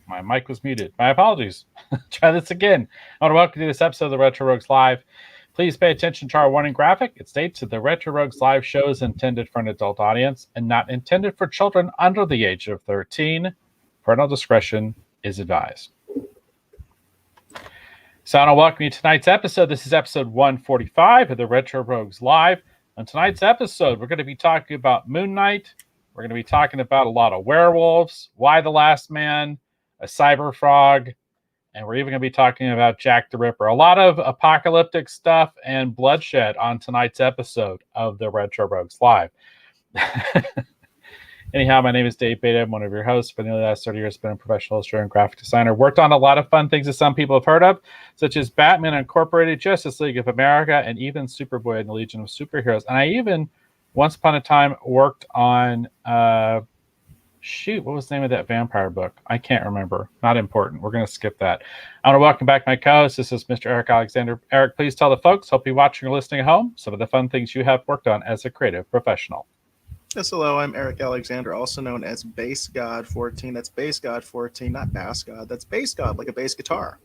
My mic was muted. My apologies. Try this again. I want to welcome you to this episode of the Retro Rogues Live. Please pay attention to our warning graphic. It states that the Retro Rogues Live show is intended for an adult audience and not intended for children under the age of 13. Parental discretion is advised. So I want to welcome you to tonight's episode. This is episode 145 of the Retro Rogues Live. On tonight's episode, we're going to be talking about Moon Knight. We're going to be talking about a lot of werewolves, Y the Last Man, a Cyberfrog, and we're even going to be talking about Jack the Ripper. A lot of apocalyptic stuff and bloodshed on tonight's episode of the Retro Rogues Live. Anyhow, my name is Dave Beta. I'm one of your hosts. For nearly the last 30 years, I've been a professional illustrator and graphic designer. Worked on a lot of fun things that some people have heard of, such as Batman Incorporated, Justice League of America, and even Superboy and the Legion of Superheroes. And I even, once upon a time, worked on, what was the name of that vampire book? I can't remember. Not important. We're going to skip that. I want to welcome back my co-host. This is Mr. Eric Alexander. Eric, please tell the folks, hope you're watching or listening at home, some of the fun things you have worked on as a creative professional. Yes, hello, I'm Eric Alexander, also known as Bass God 14. That's Bass God 14, not Bass God. That's Bass God, like a bass guitar.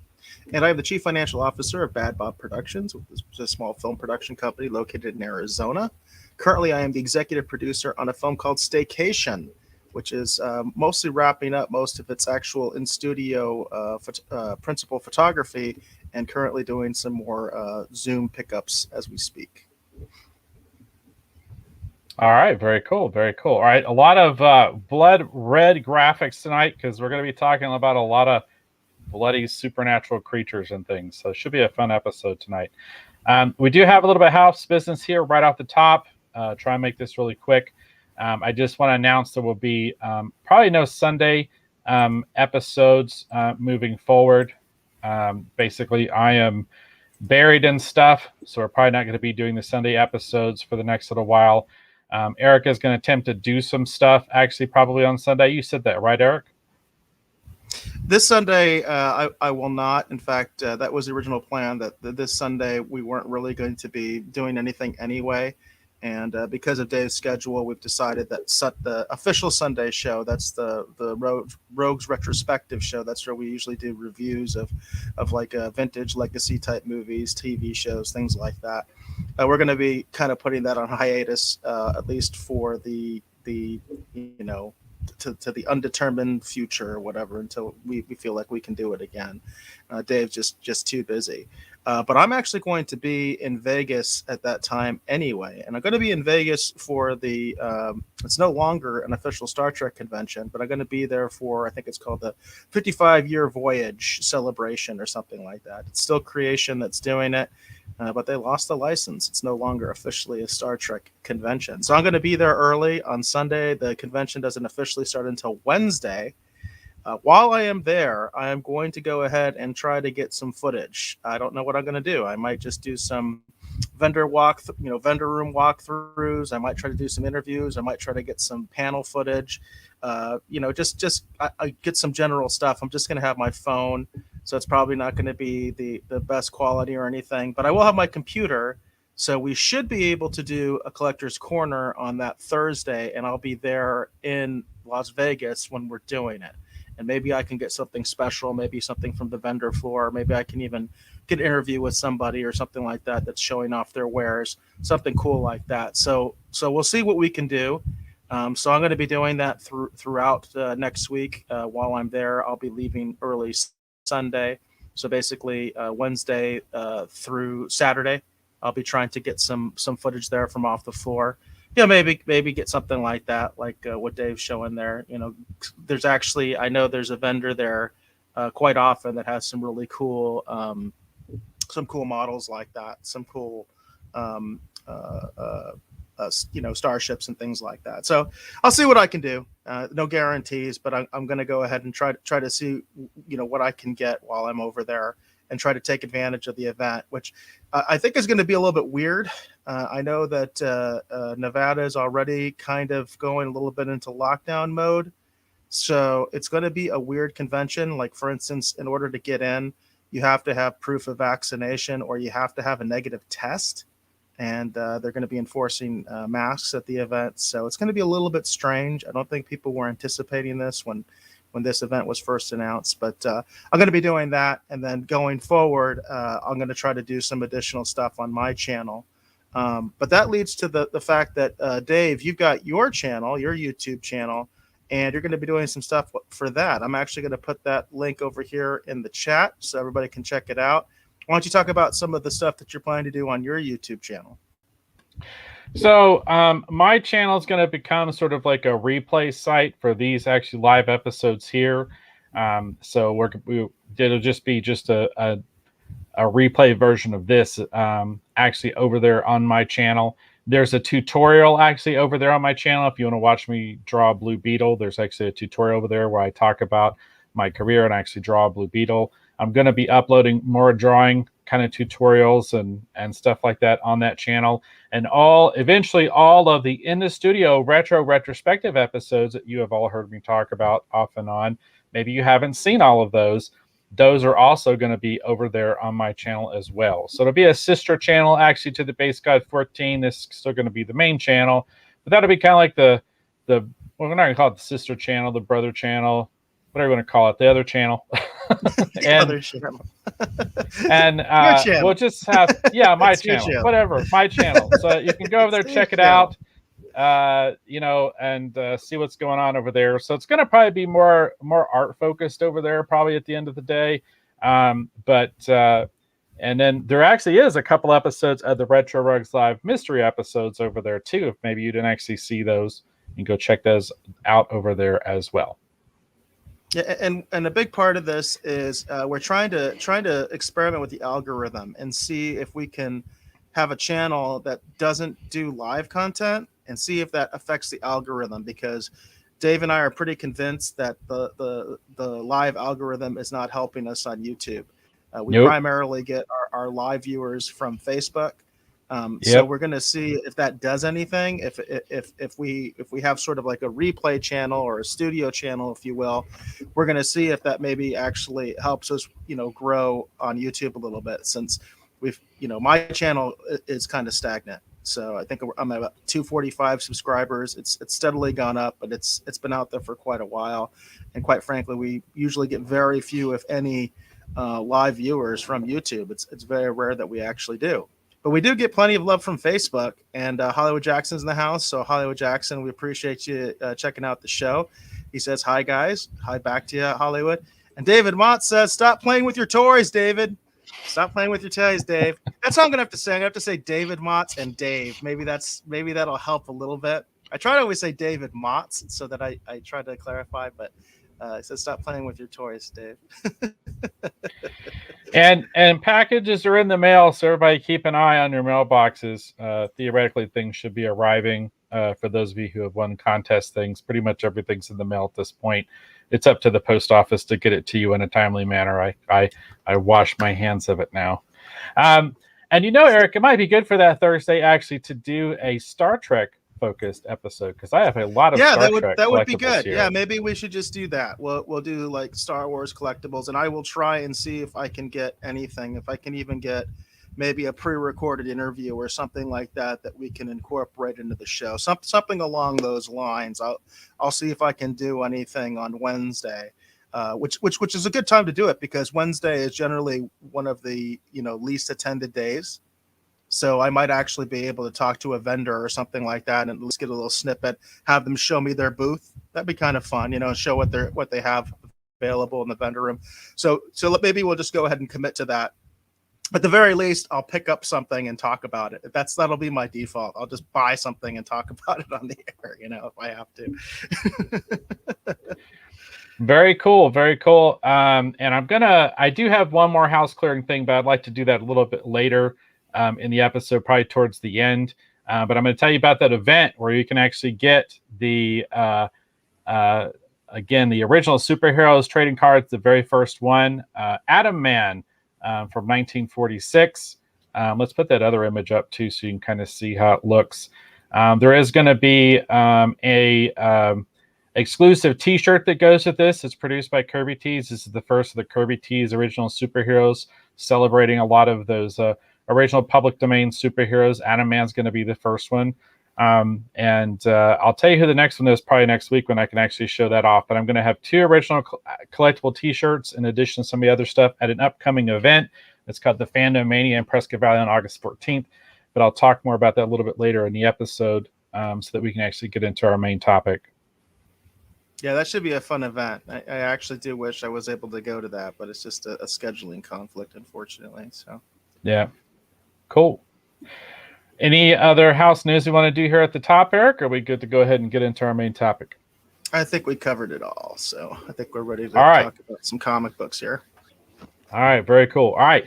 And I'm the Chief Financial Officer of Bad Bob Productions, which is a small film production company located in Arizona. Currently, I am the executive producer on a film called Staycation, which is mostly wrapping up most of its actual in-studio principal photography and currently doing some more Zoom pickups as we speak. All right, very cool, very cool. All right, a lot of blood red graphics tonight because we're going to be talking about a lot of bloody supernatural creatures and things. So it should be a fun episode tonight. We do have a little bit of house business here right off the top. Try and make this really quick. I just want to announce there will be probably no Sunday episodes moving forward. Basically, I am buried in stuff, so we're probably not going to be doing the Sunday episodes for the next little while. Eric is going to attempt to do some stuff, actually, probably on Sunday. You said that, right, Eric? This Sunday, I will not. In fact, that was the original plan, that this Sunday we weren't really going to be doing anything anyway. And because of Dave's schedule, we've decided that the official Sunday show, that's the Rogues Retrospective show, that's where we usually do reviews of like vintage legacy type movies, TV shows, things like that. We're going to be kind of putting that on hiatus, at least for the to the undetermined future or whatever, until we feel like we can do it again. Dave's just too busy. But I'm actually going to be in Vegas at that time anyway. And I'm going to be in Vegas for the, it's no longer an official Star Trek convention, but I'm going to be there for, I think it's called the 55-year voyage celebration or something like that. It's still Creation that's doing it, but they lost the license. It's no longer officially a Star Trek convention. So I'm going to be there early on Sunday. The convention doesn't officially start until Wednesday. While I am there, I am going to go ahead and try to get some footage. I don't know what I'm going to do. I might just do some vendor room walkthroughs. I might try to do some interviews. I might try to get some panel footage. I get some general stuff. I'm just going to have my phone, so it's probably not going to be the best quality or anything. But I will have my computer, so we should be able to do a collector's corner on that Thursday, and I'll be there in Las Vegas when we're doing it. And maybe I can get something special, maybe something from the vendor floor. Maybe I can even get an interview with somebody or something like that that's showing off their wares, something cool like that. So we'll see what we can do. So I'm going to be doing that throughout next week. While I'm there, I'll be leaving early Sunday. So basically Wednesday through Saturday, I'll be trying to get some footage there from off the floor. Yeah, maybe get something like that, like what Dave's showing there. There's actually, I know there's a vendor there quite often that has some really cool, some cool models like that, some cool, starships and things like that. So I'll see what I can do. No guarantees, but I'm going to go ahead and try to see, what I can get while I'm over there, and try to take advantage of the event, which I think is going to be a little bit weird. I know that Nevada is already kind of going a little bit into lockdown mode. So it's going to be a weird convention. Like, for instance, in order to get in, you have to have proof of vaccination or you have to have a negative test. And they're going to be enforcing masks at the event. So it's going to be a little bit strange. I don't think people were anticipating this when when this event was first announced. But I'm going to be doing that, and then going forward, I'm going to try to do some additional stuff on my channel. But that leads to the fact that Dave, you've got your channel, your YouTube channel, and you're going to be doing some stuff for that. I'm actually going to put that link over here in the chat so everybody can check it out. Why don't you talk about some of the stuff that you're planning to do on your YouTube channel? So my channel is going to become sort of like a replay site for these actually live episodes here. So it'll just be a replay version of this actually over there on my channel. There's a tutorial actually over there on my channel. If you want to watch me draw a blue beetle, there's actually a tutorial over there where I talk about my career and actually draw a blue beetle. I'm going to be uploading more drawing kind of tutorials and stuff like that on that channel. And eventually all of the In the Studio retro retrospective episodes that you have all heard me talk about off and on. Maybe you haven't seen all of those. Those are also going to be over there on my channel as well. So it'll be a sister channel actually to the Base God 14. This is still going to be the main channel, but that'll be kind of like well, we're not going to call it the sister channel, the brother channel, whatever you want to call it, the other channel. Other channel. And channel. We'll just have, my channel, whatever, my channel. So you can go over there, check it out, and see what's going on over there. So it's going to probably be more art focused over there, probably at the end of the day. And then there actually is a couple episodes of the Retro Rugs Live mystery episodes over there too. If maybe you didn't actually see those, you can go check those out over there as well. Yeah, and a big part of this is we're trying to experiment with the algorithm and see if we can have a channel that doesn't do live content and see if that affects the algorithm, because Dave and I are pretty convinced that the live algorithm is not helping us on YouTube. We primarily get our live viewers from Facebook. So we're going to see if that does anything. If we have sort of like a replay channel or a studio channel, if you will, we're going to see if that maybe actually helps us, grow on YouTube a little bit, since my channel is kind of stagnant. So I think I'm at about 245 subscribers. It's steadily gone up, but it's been out there for quite a while. And quite frankly, we usually get very few, if any, live viewers from YouTube. It's very rare that we actually do. But we do get plenty of love from Facebook, and Hollywood Jackson's in the house. So Hollywood Jackson, we appreciate you checking out the show. He says, hi, guys. Hi back to you, Hollywood. And David Mott says, stop playing with your toys, David. Stop playing with your toys, Dave. That's all I'm going to have to say. I'm going to have to say David Mott and Dave. Maybe that'll help a little bit. I try to always say David Mott so that I try to clarify, but it says stop playing with your toys, Dave. And packages are in the mail, so everybody keep an eye on your mailboxes. Theoretically, things should be arriving for those of you who have won contest things. Pretty much everything's in the mail at this point. It's up to the post office to get it to you in a timely manner. I wash my hands of it now. And Eric, it might be good for that Thursday actually to do a Star Trek focused episode, because I have a lot of Star Trek that would be good. Here. Yeah, maybe we should just do that. We'll do like Star Wars collectibles, and I will try and see if I can get anything, if I can even get maybe a pre-recorded interview or something like that we can incorporate into the show. Something along those lines. I'll see if I can do anything on Wednesday, which is a good time to do it, because Wednesday is generally one of the least attended days. So I might actually be able to talk to a vendor or something like that and let's get a little snippet, have them show me their booth. That'd be kind of fun, show what they have available in the vendor room. So maybe we'll just go ahead and commit to that. At the very least, I'll pick up something and talk about it. That'll be my default. I'll just buy something and talk about it on the air, if I have to. Very cool. Very cool. And I do have one more house clearing thing, but I'd like to do that a little bit later in the episode, probably towards the end. But I'm going to tell you about that event where you can actually get the original superheroes trading cards, the very first one, Atom Man from 1946. Let's put that other image up too, so you can kind of see how it looks. There is going to be a exclusive T-shirt that goes with this. It's produced by Kirby Tees. This is the first of the Kirby Tees original superheroes, celebrating a lot of those original public domain superheroes. Atom Man's going to be the first one. And I'll tell you who the next one is probably next week when I can actually show that off. But I'm going to have 2 original collectible T-shirts in addition to some of the other stuff at an upcoming event. It's called the Fandom Mania in Prescott Valley on August 14th. But I'll talk more about that a little bit later in the episode so that we can actually get into our main topic. Yeah, that should be a fun event. I actually do wish I was able to go to that, but it's just a scheduling conflict, unfortunately. So yeah, cool. Any other house news we want to do here at the top, Eric? Or are we good to go ahead and get into our main topic? I think we covered it all. So I think we're ready to right. talk about some comic books here. All right, very cool. All right,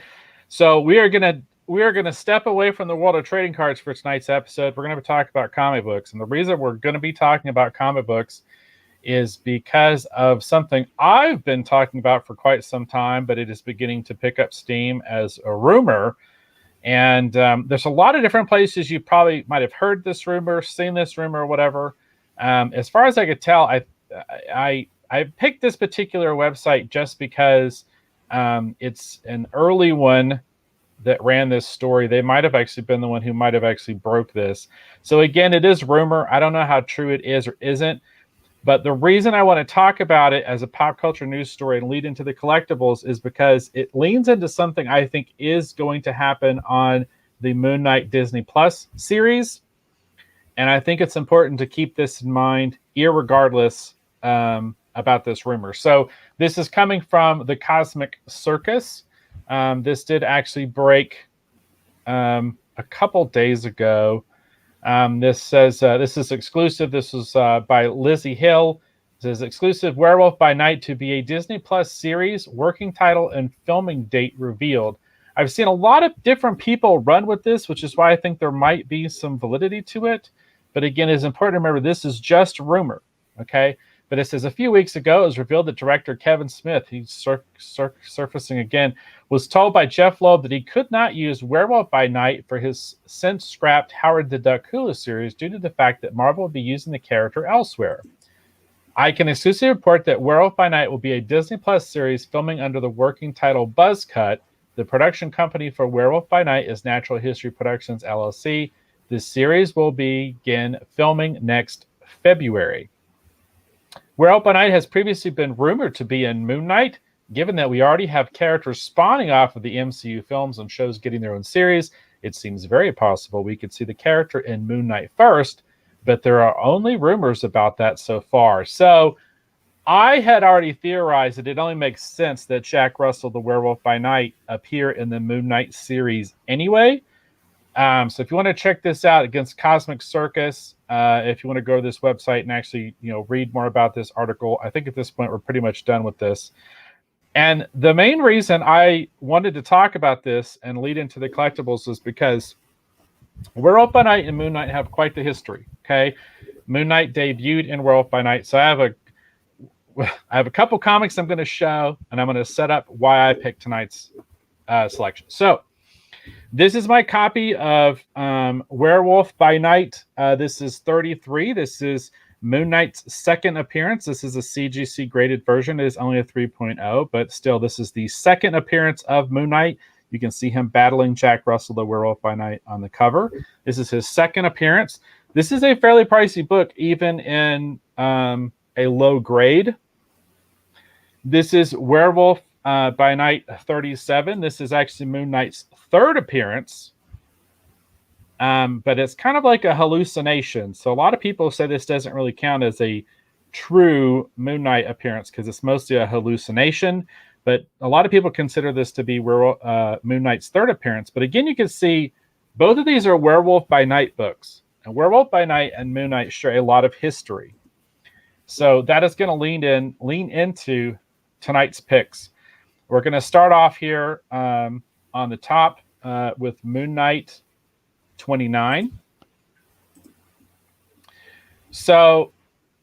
so we are gonna step away from the world of trading cards for tonight's episode. We're gonna talk about comic books, and the reason we're gonna be talking about comic books is because of something I've been talking about for quite some time, but it is beginning to pick up steam as a rumor. And there's a lot of different places you probably might have heard this rumor, seen this rumor, or whatever. As far as I could tell, I picked this particular website just because it's an early one that ran this story. They might have actually been the one who might have actually broke this. So again, it is rumor. I don't know how true it is or isn't. But the reason I want to talk about it as a pop culture news story and lead into the collectibles is because it leans into something I think is going to happen on the Moon Knight Disney Plus series. And I think it's important to keep this in mind, irregardless about this rumor. So this is coming from the Cosmic Circus. This did actually break a couple days ago. This says this is exclusive. This was by Lizzie Hill. It says exclusive Werewolf by Night to be a Disney Plus series, working title and filming date revealed. I've seen a lot of different people run with this, which is why I think there might be some validity to it. But again, it's important to remember this is just rumor, okay? But it says a few weeks ago, it was revealed that director Kevin Smith, he's surfacing again, was told by Jeff Loeb that he could not use Werewolf by Night for his since scrapped Howard the Duck Hulu series due to the fact that Marvel will be using the character elsewhere. I can exclusively report that Werewolf by Night will be a Disney Plus series filming under the working title Buzzcut. The production company for Werewolf by Night is Natural History Productions, LLC. This series will begin filming next February. Werewolf by Night has previously been rumored to be in Moon Knight. Given that we already have characters spawning off of the MCU films and shows getting their own series, it seems very possible we could see the character in Moon Knight first, but there are only rumors about that so far. So I had already theorized that it only makes sense that Jack Russell, the Werewolf by Night, appear in the Moon Knight series anyway. So if you want to check this out against Cosmic Circus, if you want to go to this website and actually, read more about this article, I think at this point we're pretty much done with this. And the main reason I wanted to talk about this and lead into the collectibles is because Werewolf by Night and Moon Knight have quite the history. Okay, Moon Knight debuted in Werewolf by Night, so I have a couple comics I'm going to show, and I'm going to set up why I picked tonight's selection. So this is my copy of Werewolf by Night. This is 33. This is Moon Knight's second appearance. This is a CGC graded version. It is only a 3.0, but still, this is the second appearance of Moon Knight. You can see him battling Jack Russell, the Werewolf by Night, on the cover. This is his second appearance. This is a fairly pricey book, even in a low grade. This is Werewolf by Night 37. This is actually Moon Knight's third appearance. But it's kind of like a hallucination. So a lot of people say this doesn't really count as a true Moon Knight appearance because it's mostly a hallucination. But a lot of people consider this to be Moon Knight's third appearance. But again, you can see both of these are Werewolf by Night books. And Werewolf by Night and Moon Knight share a lot of history. So that is going to lean into tonight's picks. We're going to start off here on the top with Moon Knight 29. So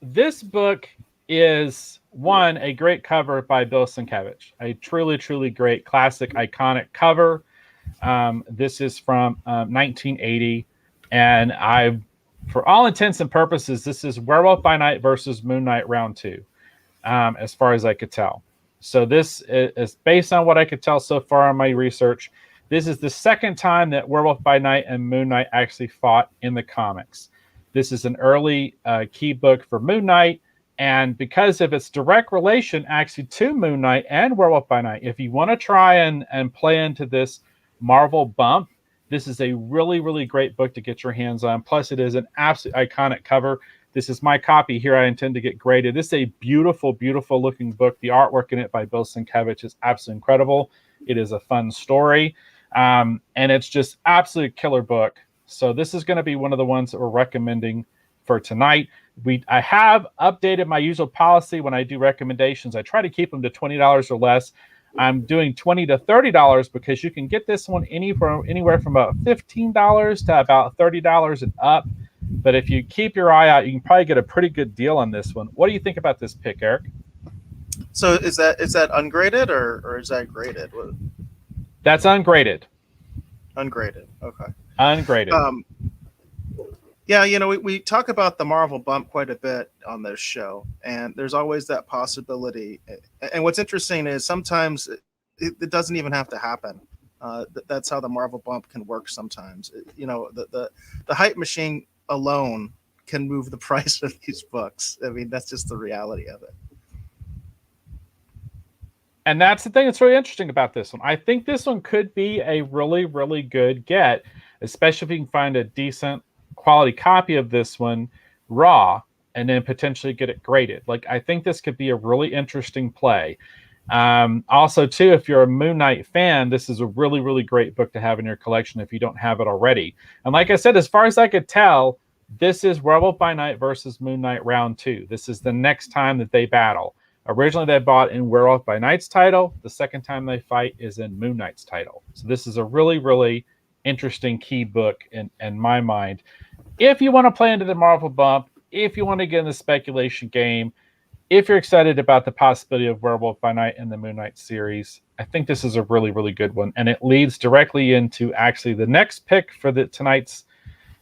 this book is a great cover by Bill Sienkiewicz, a truly, truly great classic, iconic cover. This is from 1980, and for all intents and purposes, this is Werewolf by Night versus Moon Knight round 2, as far as I could tell. So this is based on what I could tell so far on my research. This is the second time that Werewolf by Night and Moon Knight actually fought in the comics. This is an early key book for Moon Knight. And because of its direct relation actually to Moon Knight and Werewolf by Night, if you want to try and play into this Marvel bump, this is a really, really great book to get your hands on. Plus, it is an absolute iconic cover. This is my copy here. I intend to get graded. This is a beautiful, beautiful looking book. The artwork in it by Bill Sienkiewicz is absolutely incredible. It is a fun story. And it's just absolute killer book. So this is going to be one of the ones that we're recommending for tonight. I have updated my usual policy when I do recommendations. I try to keep them to $20 or less. I'm doing $20 to $30 because you can get this one anywhere from about $15 to about $30 and up. But if you keep your eye out, you can probably get a pretty good deal on this one. What do you think about this pick, Eric? So is that ungraded or is that graded? That's ungraded. Ungraded. Okay. Ungraded. Yeah, we talk about the Marvel bump quite a bit on this show, and there's always that possibility. And what's interesting is sometimes it doesn't even have to happen. That's how the Marvel bump can work sometimes. The hype machine alone can move the price of these books. I mean, that's just the reality of it. And that's the thing that's really interesting about this one. I think this one could be a really, really good get, especially if you can find a decent quality copy of this one raw and then potentially get it graded. Like, I think this could be a really interesting play. Also, too, if you're a Moon Knight fan, this is a really, really great book to have in your collection if you don't have it already. And like I said, as far as I could tell, this is Werewolf by Night versus Moon Knight round 2. This is the next time that they battle. Originally, they fought in Werewolf by Night's title. The second time they fight is in Moon Knight's title. So this is a really, really interesting key book in my mind. If you want to play into the Marvel bump, if you want to get in the speculation game, if you're excited about the possibility of Werewolf by Night in the Moon Knight series, I think this is a really, really good one. And it leads directly into actually the next pick for tonight's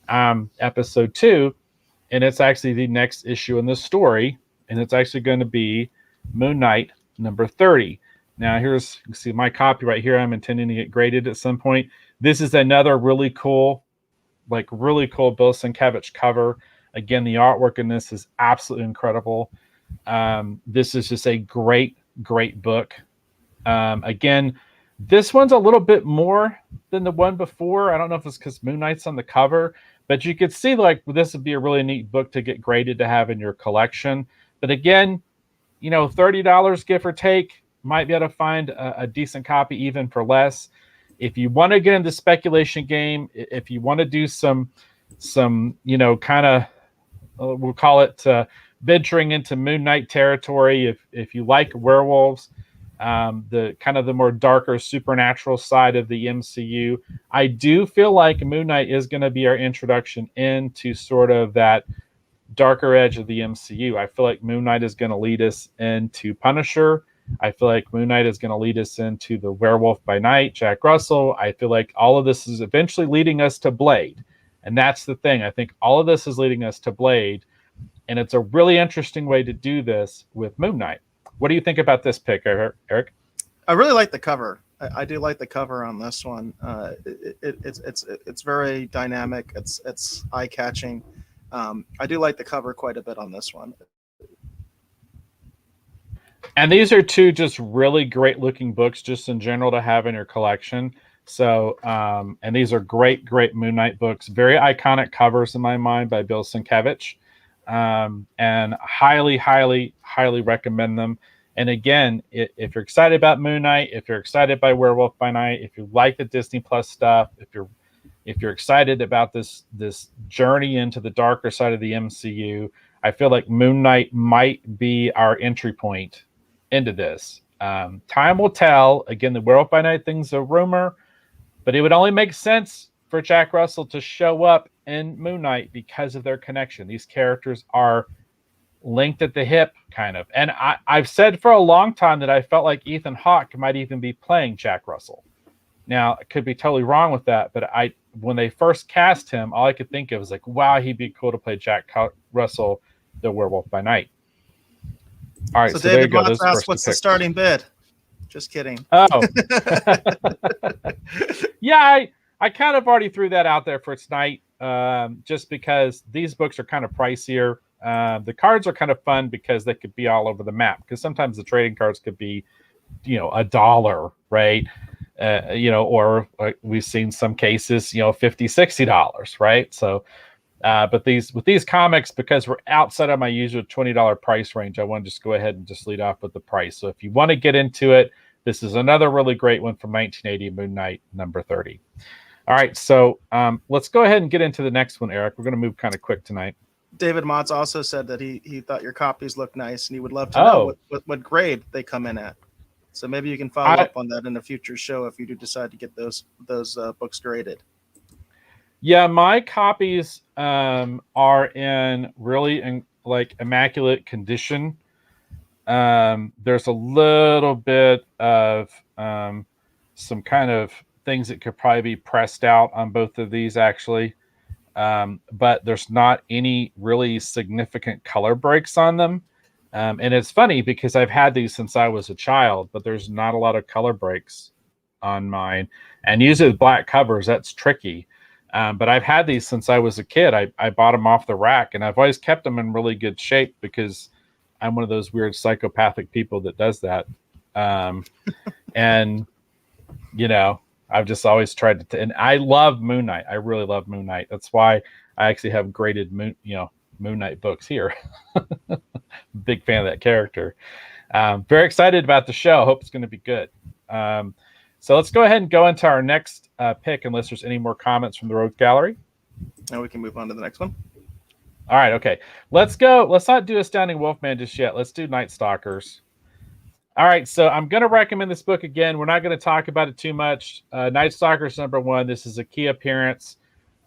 episode 2. And it's actually the next issue in the story. And it's actually going to be Moon Knight number 30. Now, you can see my copy right here. I'm intending to get graded at some point. This is another really cool Bill Sienkiewicz cover. Again, the artwork in this is absolutely incredible. This is just a great, great book. Again, this one's a little bit more than the one before. I don't know if it's because Moon Knight's on the cover, but you could see like this would be a really neat book to get graded to have in your collection. But again, $30 give or take, might be able to find a decent copy even for less. If you want to get into the speculation game, if you want to do some kind of, we'll call it venturing into Moon Knight territory, if you like werewolves, the kind of the more darker supernatural side of the MCU, I do feel like Moon Knight is going to be our introduction into sort of that darker edge of the MCU. I feel like Moon Knight is going to lead us into Punisher. I feel like Moon Knight is going to lead us into the Werewolf by Night, Jack Russell. I feel like all of this is eventually leading us to Blade. And that's the thing. I think all of this is leading us to Blade. And it's a really interesting way to do this with Moon Knight. What do you think about this pick, Eric? I really like the cover. I do like the cover on this one. It's very dynamic. It's eye-catching. I do like the cover quite a bit on this one. And these are two just really great looking books just in general to have in your collection. So, and these are great, great Moon Knight books. Very iconic covers in my mind by Bill Sienkiewicz. And highly, highly, highly recommend them. And again, if you're excited about Moon Knight, if you're excited by Werewolf by Night, if you like the Disney Plus stuff, if you're excited about this journey into the darker side of the MCU, I feel like Moon Knight might be our entry point into this. Time will tell. Again, the Werewolf by Night thing's a rumor, but it would only make sense for Jack Russell to show up in Moon Knight because of their connection. These characters are linked at the hip, kind of. And I've said for a long time that I felt like Ethan Hawke might even be playing Jack Russell. Now, I could be totally wrong with that, but when they first cast him, all I could think of was like, wow, he'd be cool to play Jack Russell, the Werewolf by Night. All right, so there you David go. Watts asked, what's the starting bid? Just kidding. Oh. Yeah, I kind of already threw that out there for tonight. just because these books are kind of pricier. The cards are kind of fun because they could be all over the map, because sometimes the trading cards could be, $1, right? Or we've seen some cases, $50-$60, right? So but with these comics, because we're outside of my usual $20 price range, I want to just go ahead and just lead off with the price. So if you want to get into it, this is another really great one from 1980, Moon Knight number 30. All right, so let's go ahead and get into the next one, Eric. We're going to move kind of quick tonight. David Motz also said that he thought your copies looked nice, and he would love to know what grade they come in at. So maybe you can follow up on that in a future show if you do decide to get those books graded. Yeah, my copies are in really like immaculate condition. There's a little bit of some kind of things that could probably be pressed out on both of these, actually. But there's not any really significant color breaks on them. And it's funny because I've had these since I was a child, but there's not a lot of color breaks on mine. And usually with black covers, that's tricky. But I've had these since I was a kid. I bought them off the rack, and I've always kept them in really good shape because I'm one of those weird psychopathic people that does that. And, I've just always tried to, and I love Moon Knight. I really love Moon Knight. That's why I actually have graded Moon Knight books here. Big fan of that character. Very excited about the show. Hope it's going to be good. So let's go ahead and go into our next pick, unless there's any more comments from the Rogue Gallery. And we can move on to the next one. All right, okay. Let's go. Let's not do Astounding Wolfman just yet. Let's do Nightstalkers. All right, so I'm going to recommend this book again. We're not going to talk about it too much. Nightstalkers #1. This is a key appearance.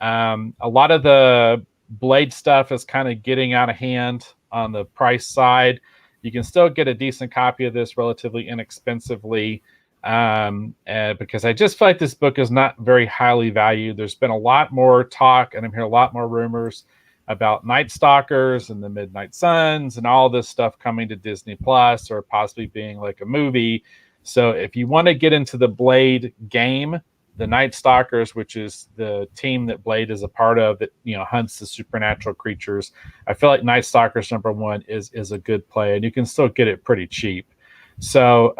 A lot of the Blade stuff is kind of getting out of hand on the price side. You can still get a decent copy of this relatively inexpensively. Because I just feel like this book is not very highly valued. There's been a lot more talk, and I'm hearing a lot more rumors about Nightstalkers and the Midnight Suns and all this stuff coming to Disney Plus or possibly being like a movie. So if you want to get into the Blade game, the Nightstalkers, which is the team that Blade is a part of that, hunts the supernatural creatures, I feel like Nightstalkers #1 is a good play, and you can still get it pretty cheap. So,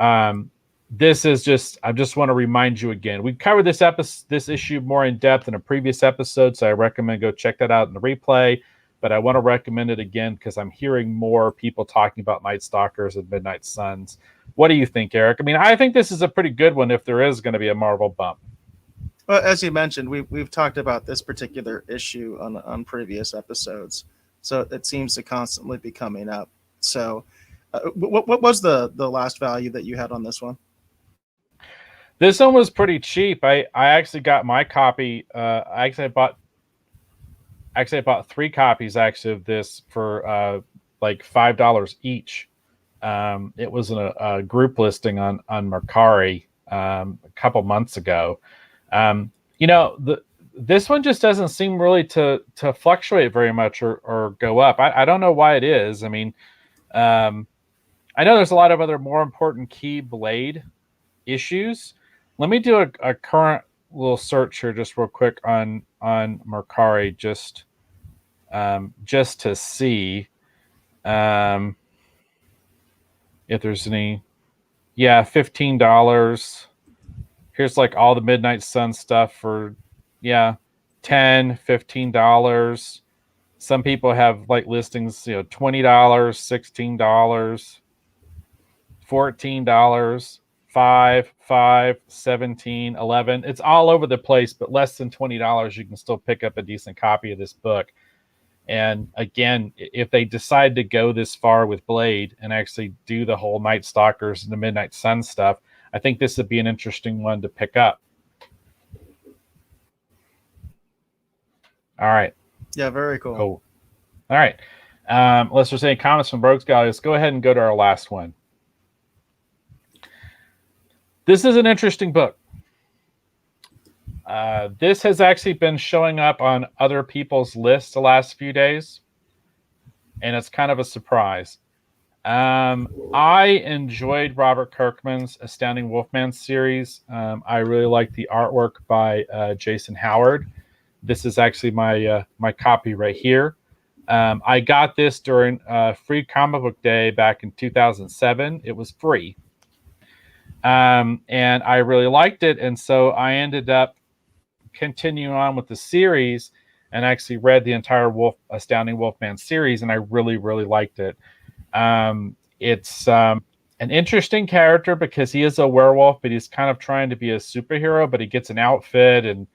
this is I just want to remind you again, we covered this issue more in depth in a previous episode, so I recommend go check that out in the replay. But I want to recommend it again because I'm hearing more people talking about Nightstalkers and Midnight Suns. What do you think, Eric? I mean, I think this is a pretty good one if there is going to be a Marvel bump. Well, as you mentioned, we've talked about this particular issue on previous episodes, so it seems to constantly be coming up. So, what was the last value that you had on this one? This one was pretty cheap. I actually got my copy. I bought 3 copies actually of this for like $5 each. It was a group listing on Mercari a couple months ago. This one just doesn't seem really to fluctuate very much or go up. I don't know why it is. I mean, I know there's a lot of other more important key Blade issues. Let me do a current little search here just real quick on Mercari just to see if there's any. Yeah, $15. Here's like all the Midnight Sun stuff for $10, $15. Some people have like listings, $20, $16, $14, $5, $17, $11. It's all over the place, but less than $20, you can still pick up a decent copy of this book. And again, if they decide to go this far with Blade and actually do the whole Nightstalkers and the Midnight Sun stuff, I think this would be an interesting one to pick up. All right. Yeah, very cool. All right. Unless there's any comments from Rogues Gallery, let's go ahead and go to our last one. This is an interesting book. This has actually been showing up on other people's lists the last few days, and it's kind of a surprise. I enjoyed Robert Kirkman's Astounding Wolfman series. I really like the artwork by Jason Howard. This is actually my copy right here. I got this during Free Comic Book Day back in 2007. It was free. And I really liked it. And so I ended up continuing on with the series and actually read the entire Astounding Wolfman series. And I really, really liked it. It's an interesting character because he is a werewolf, but he's kind of trying to be a superhero, but he gets an outfit, and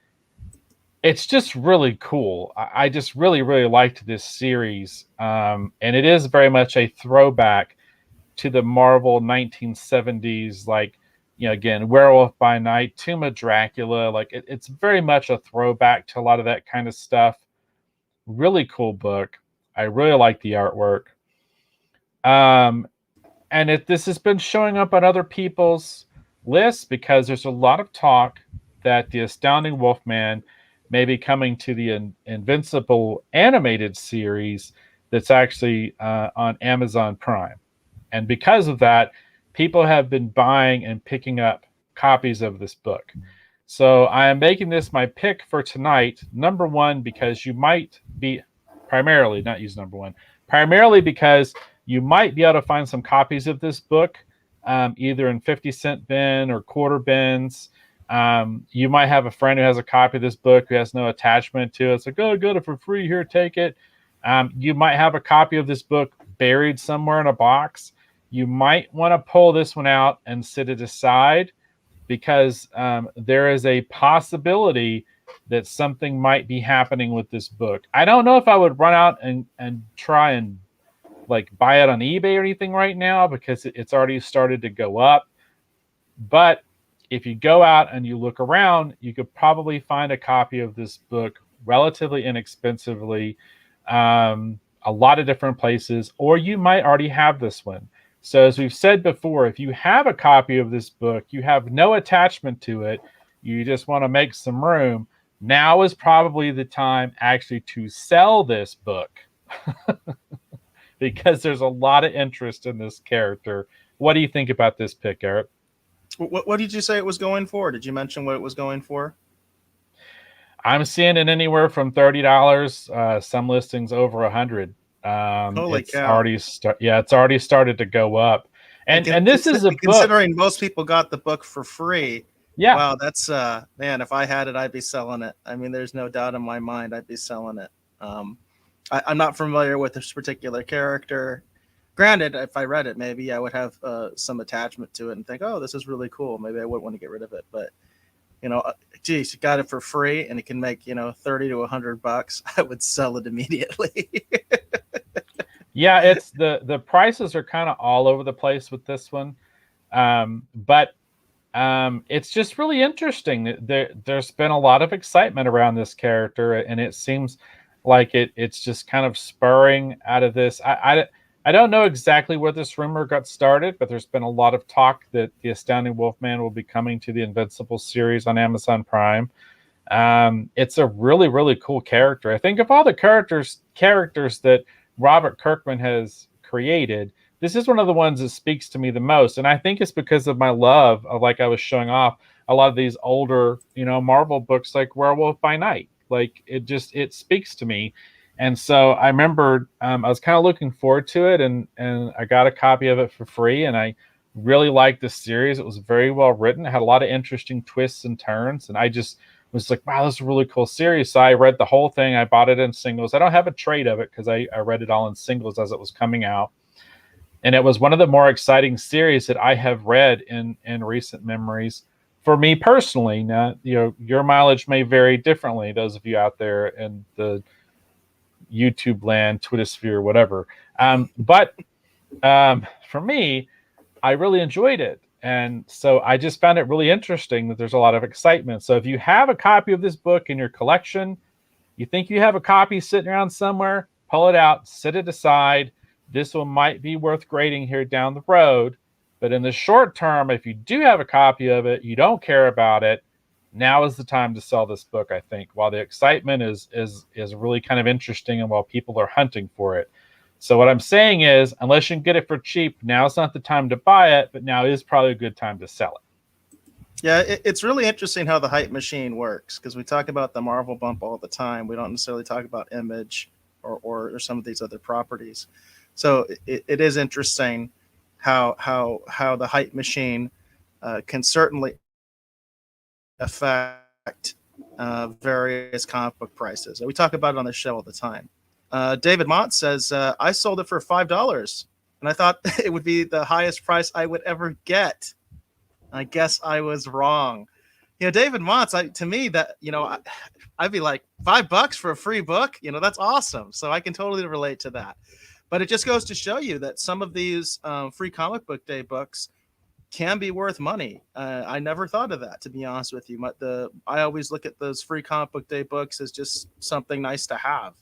it's just really cool. I just really, really liked this series. And it is very much a throwback to the Marvel 1970s, like, again, Werewolf by Night, Tomb of Dracula. Like, it's very much a throwback to a lot of that kind of stuff. Really cool book. I really like the artwork. And this has been showing up on other people's lists because there's a lot of talk that the Astounding Wolfman may be coming to the Invincible animated series that's actually on Amazon Prime. And because of that, people have been buying and picking up copies of this book. So I am making this my pick for tonight. Number one, because you might be primarily because you might be able to find some copies of this book, either in 50-cent bin or quarter bins. You might have a friend who has a copy of this book who has no attachment to it. It's like, oh, got it for free, here, take it. You might have a copy of this book buried somewhere in a box. You might want to pull this one out and sit it aside because there is a possibility that something might be happening with this book. I don't know if I would run out and try and like buy it on eBay or anything right now because it's already started to go up. But if you go out and you look around, you could probably find a copy of this book relatively inexpensively, a lot of different places, or you might already have this one. So as we've said before, if you have a copy of this book, you have no attachment to it, you just want to make some room, now is probably the time actually to sell this book. Because there's a lot of interest in this character. What do you think about this pick, Eric? What did you say it was going for? Did you mention what it was going for? I'm seeing it anywhere from $30. Some listings over $100. Holy it's cow! It's already started to go up. And this is a book. Considering most people got the book for free. Yeah. Wow, that's man. If I had it, I'd be selling it. I mean, there's no doubt in my mind I'd be selling it. I'm not familiar with this particular character. Granted, if I read it, maybe I would have some attachment to it and think, oh, this is really cool. Maybe I wouldn't want to get rid of it. But, geez, you got it for free and it can make, $30 to $100. I would sell it immediately. Yeah, it's the prices are kind of all over the place with this one. But it's just really interesting. There's been a lot of excitement around this character, and it seems like it's just kind of spurring out of this. I don't know exactly where this rumor got started, but there's been a lot of talk that the Astounding Wolfman will be coming to the Invincible series on Amazon Prime. It's a really, really cool character. I think of all the characters that Robert Kirkman has created, this is one of the ones that speaks to me the most. And I think it's because of my love of, like I was showing off, a lot of these older, Marvel books like Werewolf by Night. Like it speaks to me. And so I remember I was kind of looking forward to it, and I got a copy of it for free, and I really liked the series. It was very well written. It had a lot of interesting twists and turns, and I just was like, wow, this is a really cool series. So I read the whole thing. I bought it in singles. I don't have a trade of it because I read it all in singles as it was coming out. And it was one of the more exciting series that I have read in recent memories. For me personally, now, your mileage may vary differently. Those of you out there in the YouTube land, Twitter sphere, whatever. But for me, I really enjoyed it. And so I just found it really interesting that there's a lot of excitement. So if you have a copy of this book in your collection, you think you have a copy sitting around somewhere, pull it out, sit it aside. This one might be worth grading here down the road. But in the short term, if you do have a copy of it, you don't care about it, now is the time to sell this book, I think, while the excitement is really kind of interesting and while people are hunting for it. So what I'm saying is, unless you can get it for cheap, now's not the time to buy it, but now is probably a good time to sell it. Yeah, it's really interesting how the hype machine works, because we talk about the Marvel bump all the time. We don't necessarily talk about Image or some of these other properties. So it is interesting how the hype machine can certainly affect various comic book prices. We talk about it on the show all the time. David Mott says, I sold it for $5, and I thought it would be the highest price I would ever get. I guess I was wrong. David Motz, to me, that, I'd be like, $5 for a free book. That's awesome. So I can totally relate to that. But it just goes to show you that some of these free comic book day books can be worth money. I never thought of that, to be honest with you. I always look at those free comic book day books as just something nice to have.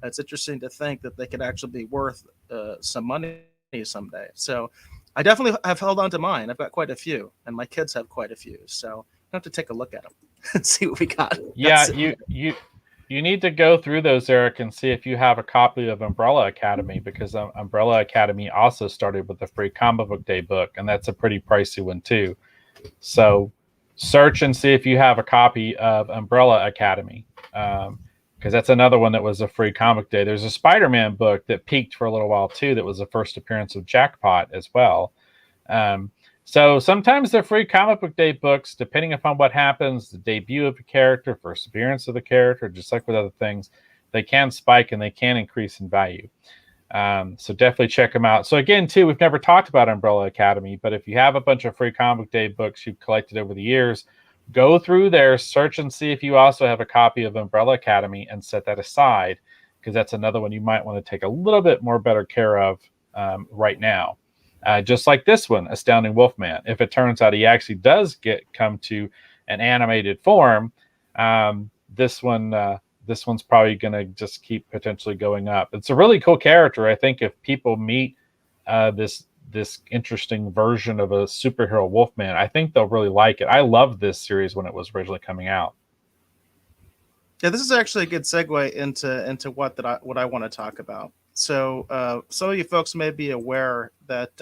It's interesting to think that they could actually be worth some money someday. So I definitely have held on to mine. I've got quite a few, and my kids have quite a few. So I have to take a look at them and see what we got. Yeah, you need to go through those, Eric, and see if you have a copy of Umbrella Academy, because Umbrella Academy also started with a free comic book day book, and that's a pretty pricey one too. So search and see if you have a copy of Umbrella Academy, because that's another one that was a free comic day. There's a Spider-Man book that peaked for a little while too, that was the first appearance of Jackpot as well. So sometimes the free comic book day books, depending upon what happens, the debut of a character, first appearance of the character, just like with other things, they can spike and they can increase in value. So definitely check them out. So again, too, we've never talked about Umbrella Academy, but if you have a bunch of free comic book day books you've collected over the years, go through there, search and see if you also have a copy of Umbrella Academy and set that aside, because that's another one you might want to take a little bit more better care of right now. Just like this one, Astounding Wolfman. If it turns out he actually does come to an animated form, this one's probably going to just keep potentially going up. It's a really cool character. I think if people meet this interesting version of a superhero Wolfman, I think they'll really like it. I loved this series when it was originally coming out. Yeah, this is actually a good segue into what I want to talk about. So some of you folks may be aware that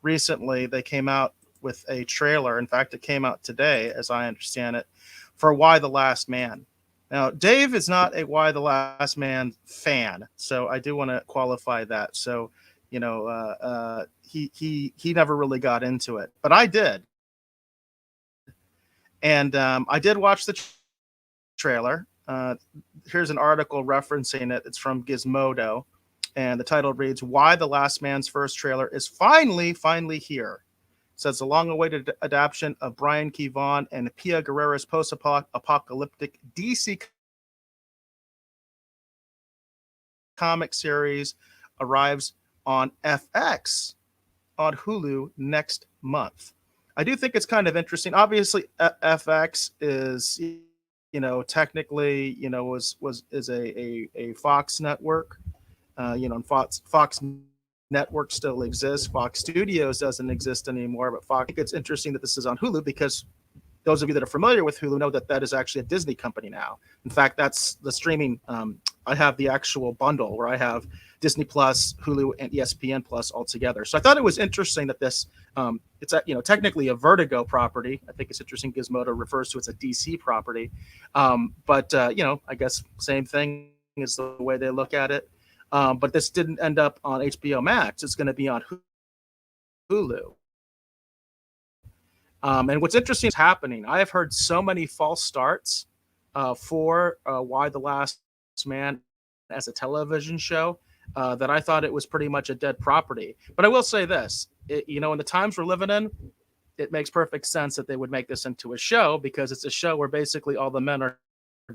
recently they came out with a trailer. In fact, it came out today, as I understand it, for Y the Last Man. Now, Dave is not a Y the Last Man fan, so I do want to qualify that. So, he never really got into it, but I did, and I did watch the trailer. Here's an article referencing it. It's from Gizmodo. And the title reads, "Why the Last Man's first trailer is finally here." It says, the long-awaited adaptation of Brian K. Vaughan and Pia Guerrera's post-apocalyptic DC comic series arrives on FX on Hulu next month. I do think it's kind of interesting. Obviously, FX is, technically, is a Fox network. And Fox Network still exists. Fox Studios doesn't exist anymore, but Fox. I think it's interesting that this is on Hulu, because those of you that are familiar with Hulu know that is actually a Disney company now. In fact, that's the streaming. I have the actual bundle where I have Disney Plus, Hulu, and ESPN Plus all together. So I thought it was interesting that this, it's technically a Vertigo property. I think it's interesting Gizmodo refers to it as a DC property, but I guess same thing is the way they look at it. But this didn't end up on HBO Max. It's going to be on Hulu. And what's interesting is happening. I have heard so many false starts for Y the Last Man as a television show that I thought it was pretty much a dead property. But I will say this, in the times we're living in, it makes perfect sense that they would make this into a show, because it's a show where basically all the men are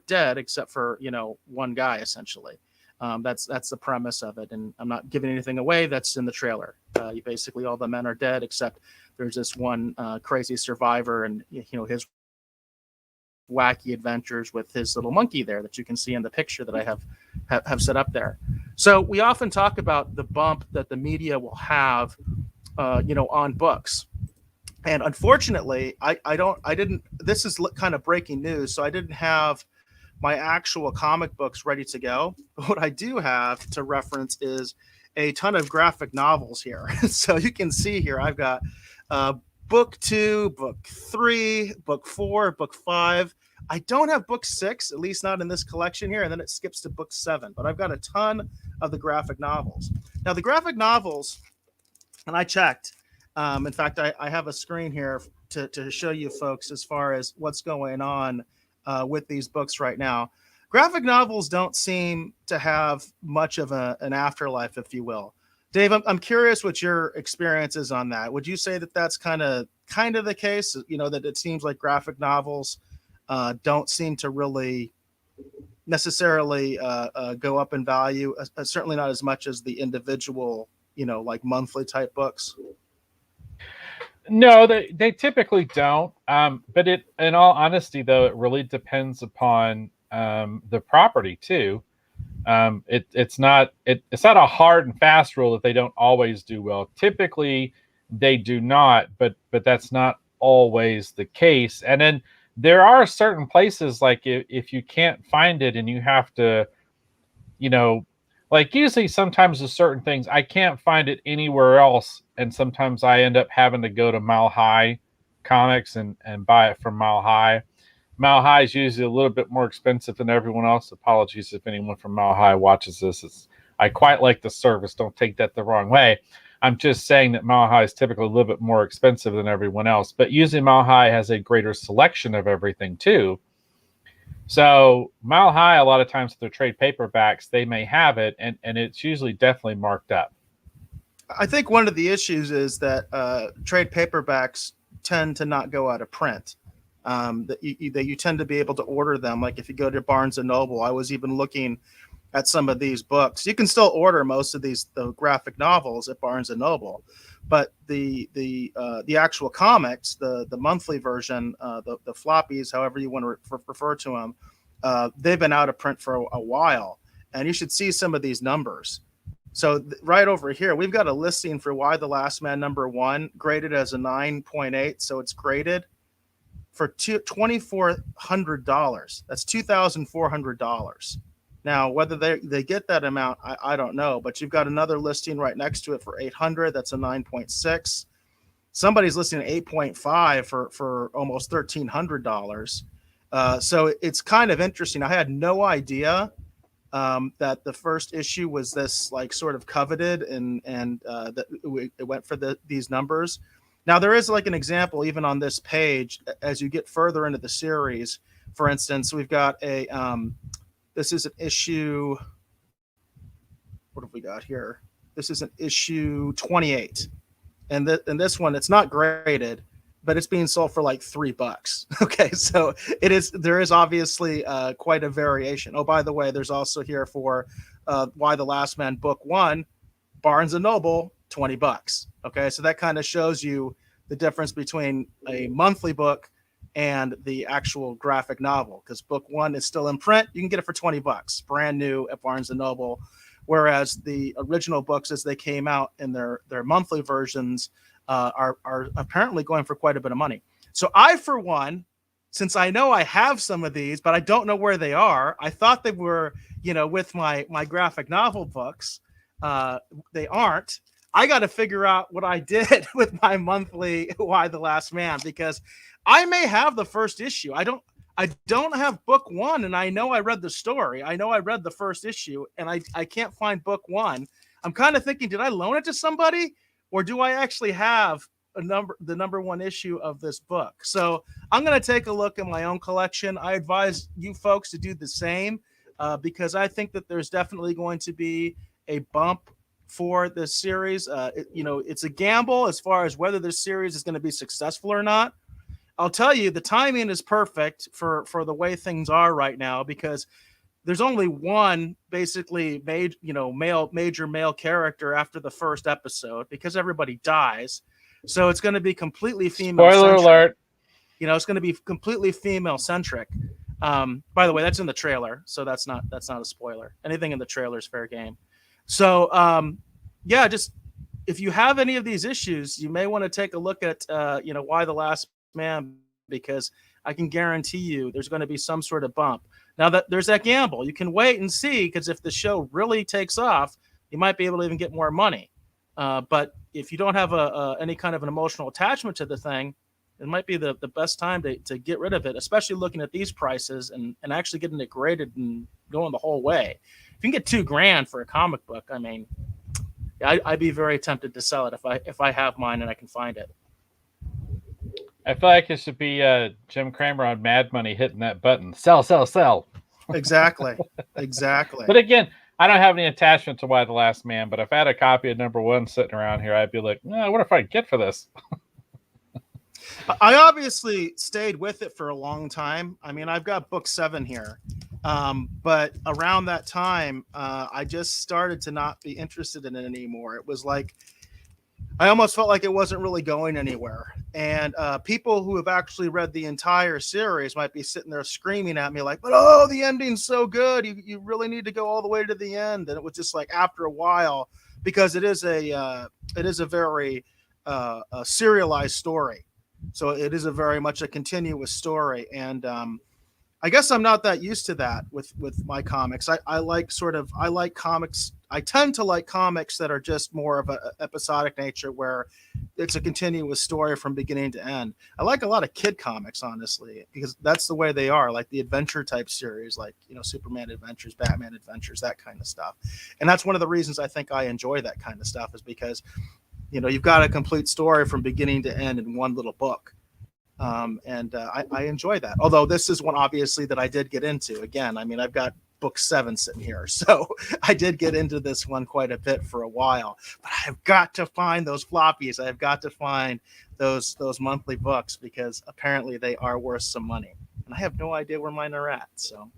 dead except for, one guy, essentially. That's the premise of it, and I'm not giving anything away. That's in the trailer. Basically, all the men are dead except there's this one crazy survivor, and his wacky adventures with his little monkey there that you can see in the picture that I have set up there. So we often talk about the bump that the media will have, on books, and unfortunately, I didn't. This is kind of breaking news, so I didn't have my actual comic books ready to go. But what I do have to reference is a ton of graphic novels here. So you can see here, I've got book 2, book 3, book 4, book 5. I don't have book 6, at least not in this collection here, and then it skips to book 7. But I've got a ton of the graphic novels. Now, the graphic novels, and I checked. In fact, I have a screen here to show you folks as far as what's going on with these books right now. Graphic novels don't seem to have much of an afterlife, if you will. Dave, I'm curious what your experience is on that. Would you say that that's kind of the case? You know, that it seems like graphic novels don't seem to really necessarily go up in value, certainly not as much as the individual, you know, like monthly type books. No, they typically don't. But in all honesty, though, it really depends upon the property too. It's not a hard and fast rule that they don't always do well. Typically, they do not, but that's not always the case. And then there are certain places, like if you can't find it and you have to, you know, like usually sometimes with certain things, I can't find it anywhere else. And sometimes I end up having to go to Mile High Comics and buy it from Mile High. Mile High is usually a little bit more expensive than everyone else. Apologies if anyone from Mile High watches this. I quite like the service. Don't take that the wrong way. I'm just saying that Mile High is typically a little bit more expensive than everyone else. But usually Mile High has a greater selection of everything too. So Mile High, a lot of times with their trade paperbacks, they may have it, and it's usually definitely marked up. I think one of the issues is that trade paperbacks tend to not go out of print. That you tend to be able to order them. Like if you go to Barnes and Noble, I was even looking at some of these books. You can still order most of the graphic novels at Barnes and Noble, but the actual comics, the monthly version, the floppies, however you want to refer to them, they've been out of print for a while, and you should see some of these numbers. So right over here, we've got a listing for Why the Last Man #1, graded as a 9.8. So it's graded for $2,400. That's $2,400. Now, whether they get that amount, I don't know. But you've got another listing right next to it for $800. That's a 9.6. Somebody's listing at 8.5 for almost $1,300. So it's kind of interesting. I had no idea that the first issue was this like sort of coveted and that it went for these numbers. Now there is like an example even on this page as you get further into the series. For instance, we've got a this is an issue. What have we got here? This is an issue 28, and this one, it's not graded, but it's being sold for like $3. Okay, so there is obviously quite a variation. Oh, by the way, there's also here for Why the Last Man Book 1, Barnes and Noble, $20. Okay, so that kind of shows you the difference between a monthly book and the actual graphic novel, because book 1 is still in print. You can get it for $20, brand new at Barnes and Noble, whereas the original books as they came out in their monthly versions are apparently going for quite a bit of money. So I, for one, since I know I have some of these, but I don't know where they are, I thought they were, with my graphic novel books. They aren't. I got to figure out what I did with my monthly Why the Last Man, because I may have the first issue. I don't have book 1, and I know I read the story. I know I read the first issue, and I can't find book 1. I'm kind of thinking, did I loan it to somebody, or do I actually have the number 1 issue of this book? So I'm going to take a look at my own collection. I advise you folks to do the same, because I think that there's definitely going to be a bump for this series. It's a gamble as far as whether this series is going to be successful or not. I'll tell you, the timing is perfect for the way things are right now, because there's only one basically major male character after the first episode, because everybody dies. So it's going to be completely female. Spoiler alert. It's going to be completely female centric. By the way, that's in the trailer, so that's not a spoiler. Anything in the trailer is fair game. So just if you have any of these issues, you may want to take a look at Why the Last Man, because I can guarantee you there's going to be some sort of bump. Now that there's that gamble, you can wait and see, because if the show really takes off, you might be able to even get more money. But if you don't have any kind of an emotional attachment to the thing, it might be the best time to get rid of it, especially looking at these prices and actually getting it graded and going the whole way. If you can get $2,000 for a comic book, I mean, I'd be very tempted to sell it if I have mine and I can find it. I feel like it should be Jim Cramer on Mad Money hitting that button. Sell, sell, sell. Exactly. Exactly. But again, I don't have any attachment to Y the Last Man, but if I had a copy of #1 sitting around here, I'd be like, what if I get for this? I obviously stayed with it for a long time. I mean, I've got book 7 here. But around that time, I just started to not be interested in it anymore. It was like, I almost felt like it wasn't really going anywhere. And people who have actually read the entire series might be sitting there screaming at me like, but oh, the ending's so good. You really need to go all the way to the end. And it was just like, after a while, because it is a very serialized story. So it is a very much a continuous story. And I guess I'm not that used to that with my comics. I like comics. I tend to like comics that are just more of an episodic nature, where it's a continuous story from beginning to end. I like a lot of kid comics, honestly, because that's the way they are, like the adventure type series, like, Superman Adventures, Batman Adventures, that kind of stuff. And that's one of the reasons I think I enjoy that kind of stuff, is because you've got a complete story from beginning to end in one little book. I enjoy that. Although this is one, obviously, that I did get into. Again, I mean, I've got book 7 sitting here, so I did get into this one quite a bit for a while. But I've got to find those floppies. I've got to find those monthly books, because apparently they are worth some money, and I have no idea where mine are at. So.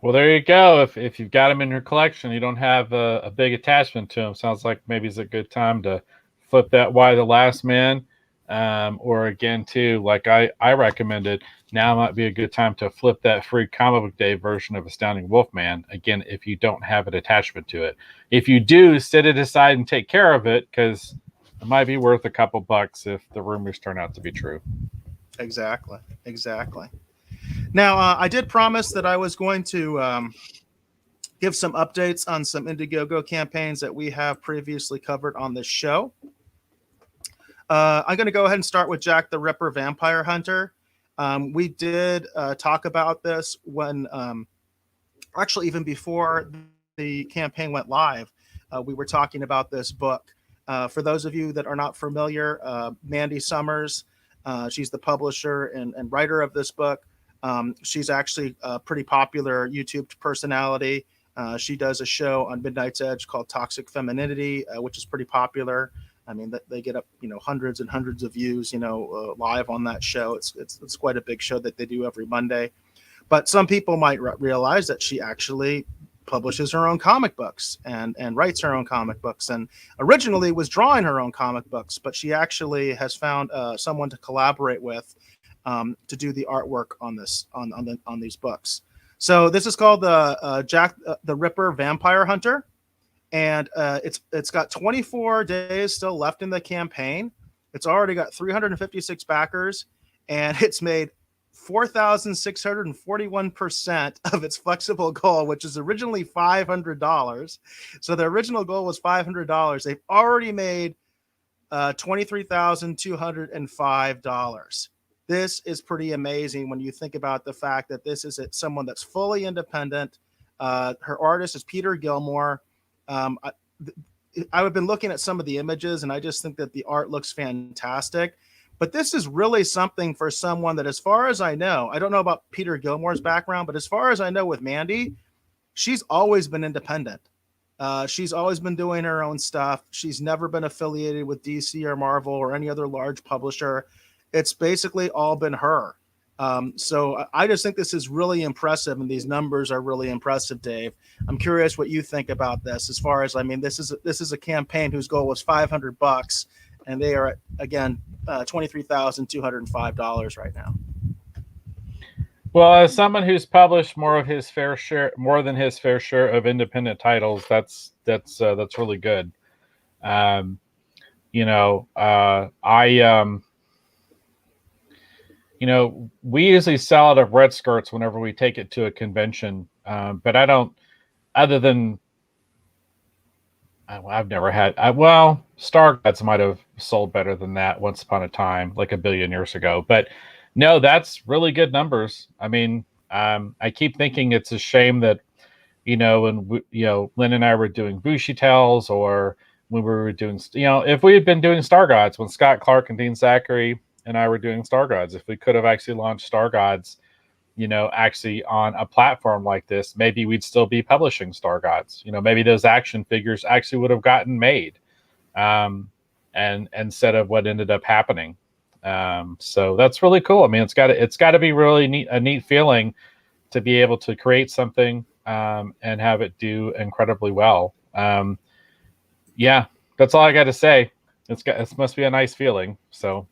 Well, there you go. If you've got them in your collection, you don't have a big attachment to them. Sounds like maybe it's a good time to flip that Y the Last Man. Or again, too, like I recommended, now might be a good time to flip that free Comic Book Day version of Astounding Wolfman. Again, if you don't have an attachment to it. If you do, set it aside and take care of it, because it might be worth a couple bucks if the rumors turn out to be true. Exactly. Now, I did promise that I was going to give some updates on some Indiegogo campaigns that we have previously covered on this show. I'm going to go ahead and start with Jack the Ripper Vampire Hunter. We did talk about this when, actually, even before the campaign went live, we were talking about this book. For those of you that are not familiar, Mandy Summers, she's the publisher and writer of this book. She's actually a pretty popular YouTube personality. She does a show on Midnight's Edge called Toxic Femininity, which is pretty popular. I mean, they get up, hundreds and hundreds of views, live on that show. It's quite a big show that they do every Monday. But some people might realize that she actually publishes her own comic books and writes her own comic books, and originally was drawing her own comic books, but she actually has found someone to collaborate with to do the artwork on these books. So this is called the Jack the Ripper Vampire Hunter. And it's got 24 days still left in the campaign. It's already got 356 backers, and it's made 4,641% of its flexible goal, which is originally $500. So the original goal was $500. They've already made $23,205. This is pretty amazing when you think about the fact that this is someone that's fully independent. Her artist is Peter Gilmore. I've been looking at some of the images, and I just think that the art looks fantastic. But this is really something for someone that, as far as I know, I don't know about Peter Gilmore's background, but as far as I know with Mandy, she's always been independent. She's always been doing her own stuff. She's never been affiliated with DC or Marvel or any other large publisher. It's basically all been her. So I just think this is really impressive, and these numbers are really impressive, Dave. I'm curious what you think about this. As far as, I mean, this is a campaign whose goal was $500, and they are at, again, $23,205 right now. Well, as someone who's published more than his fair share of independent titles, that's really good. We usually sell out of Red Skirts whenever we take it to a convention, but I don't. Other than I've never had. Well, Star Gods might have sold better than that once upon a time, like a billion years ago. But no, that's really good numbers. I mean, I keep thinking it's a shame that when Lynn and I were doing Bushy Tales, or when we were doing, if we had been doing Star Gods, when Scott Clark and Dean Zachary and I were doing Star Gods, if we could have actually launched Star Gods, actually on a platform like this, maybe we'd still be publishing Star Gods. Maybe those action figures actually would have gotten made, and instead of what ended up happening. So that's really cool. I mean, it's got to be really neat, a neat feeling to be able to create something and have it do incredibly well. Yeah, that's all I got to say. It must be a nice feeling. So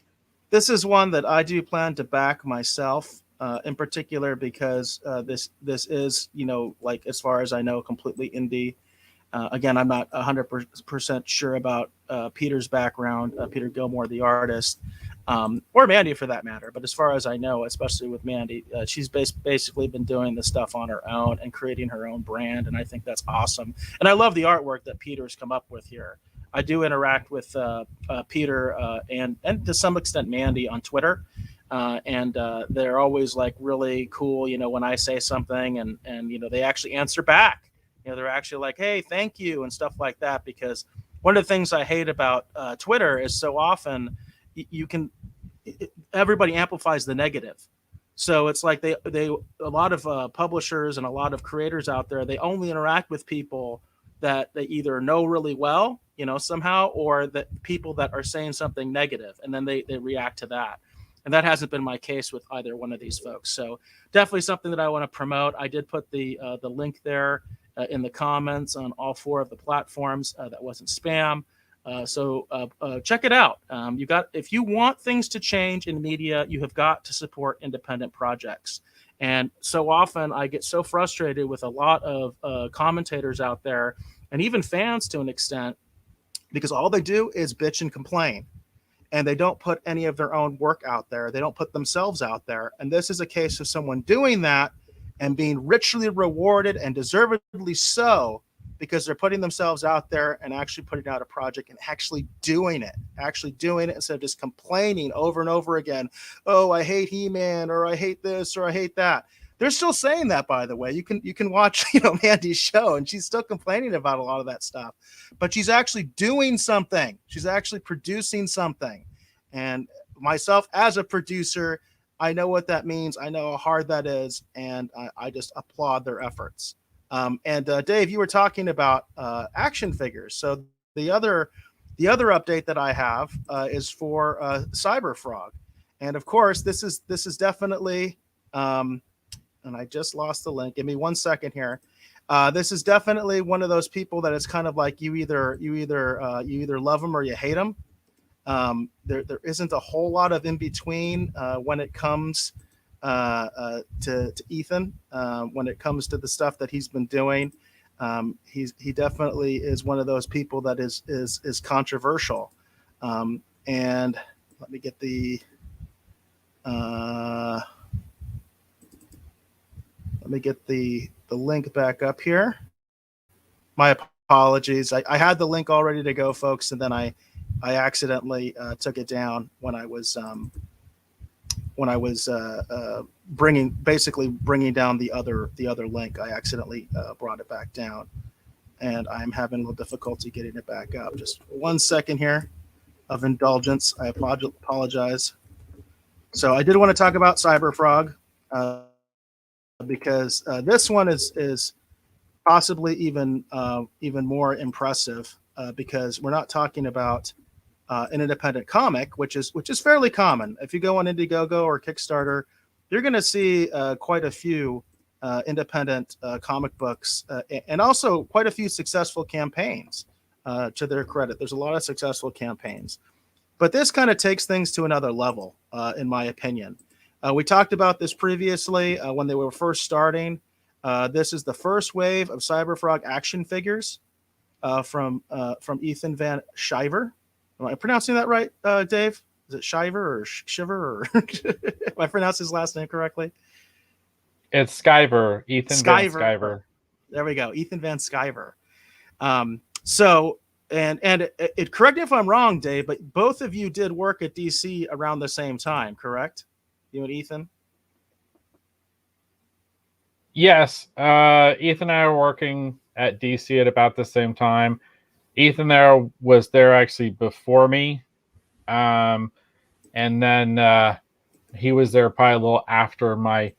this is one that I do plan to back myself, in particular because this is, like, as far as I know, completely indie. Again, I'm not 100% sure about Peter's background, Peter Gilmore, the artist, or Mandy for that matter. But as far as I know, especially with Mandy, she's basically been doing this stuff on her own and creating her own brand. And I think that's awesome. And I love the artwork that Peter's come up with here. I do interact with Peter and to some extent Mandy on Twitter. And they're always like really cool, when I say something and they actually answer back. They're actually like, hey, thank you and stuff like that. Because one of the things I hate about Twitter is so often everybody amplifies the negative. So it's like a lot of publishers and a lot of creators out there, they only interact with people that they either know really well, somehow, or that people that are saying something negative, and then they react to that. And that hasn't been my case with either one of these folks. So definitely something that I want to promote. I did put the link there in the comments on all 4 of the platforms. That wasn't spam. So check it out. If you want things to change in media, you have got to support independent projects. And so often I get so frustrated with a lot of commentators out there, and even fans to an extent, because all they do is bitch and complain. And they don't put any of their own work out there. They don't put themselves out there. And this is a case of someone doing that and being richly rewarded, and deservedly so, because they're putting themselves out there and actually putting out a project and actually doing it instead of just complaining over and over again. Oh, I hate He-Man, or I hate this, or I hate that. They're still saying that, by the way. You can watch, Mandy's show, and she's still complaining about a lot of that stuff. But she's actually doing something. She's actually producing something. And myself, as a producer, I know what that means. I know how hard that is, and I just applaud their efforts. And Dave, you were talking about action figures. So the other update that I have is for Cyberfrog, and of course this is definitely. And I just lost the link. Give me 1 second here. This is definitely one of those people that it's kind of like you either love them or you hate them. There isn't a whole lot of in between when it comes to Ethan. When it comes to the stuff that he's been doing, he definitely is one of those people that is controversial. And let me get the. Let me get the link back up here. My apologies. I had the link all ready to go, folks, and then I accidentally took it down when I was bringing down the other link. I accidentally brought it back down, and I'm having a little difficulty getting it back up. Just 1 second here of indulgence. I apologize. So I did want to talk about Cyberfrog. Because this one is possibly even more impressive because we're not talking about an independent comic, which is fairly common. If you go on Indiegogo or Kickstarter, you're going to see quite a few independent comic books and also quite a few successful campaigns. To their credit, there's a lot of successful campaigns, but this kind of takes things to another level, in my opinion. We talked about this previously when they were first starting. This is the first wave of Cyberfrog action figures from Ethan Van Sciver. Am I pronouncing that right, Dave? Is it Shiver or Shiver? Or am I pronouncing his last name correctly? It's Ethan Van Sciver. There we go, Ethan Van Sciver. So and it correct me if I'm wrong, Dave, but both of you did work at DC around the same time, correct? You and Ethan? Yes, Ethan and I were working at DC at about the same time. Ethan there was there actually before me, and then he was there probably a little after my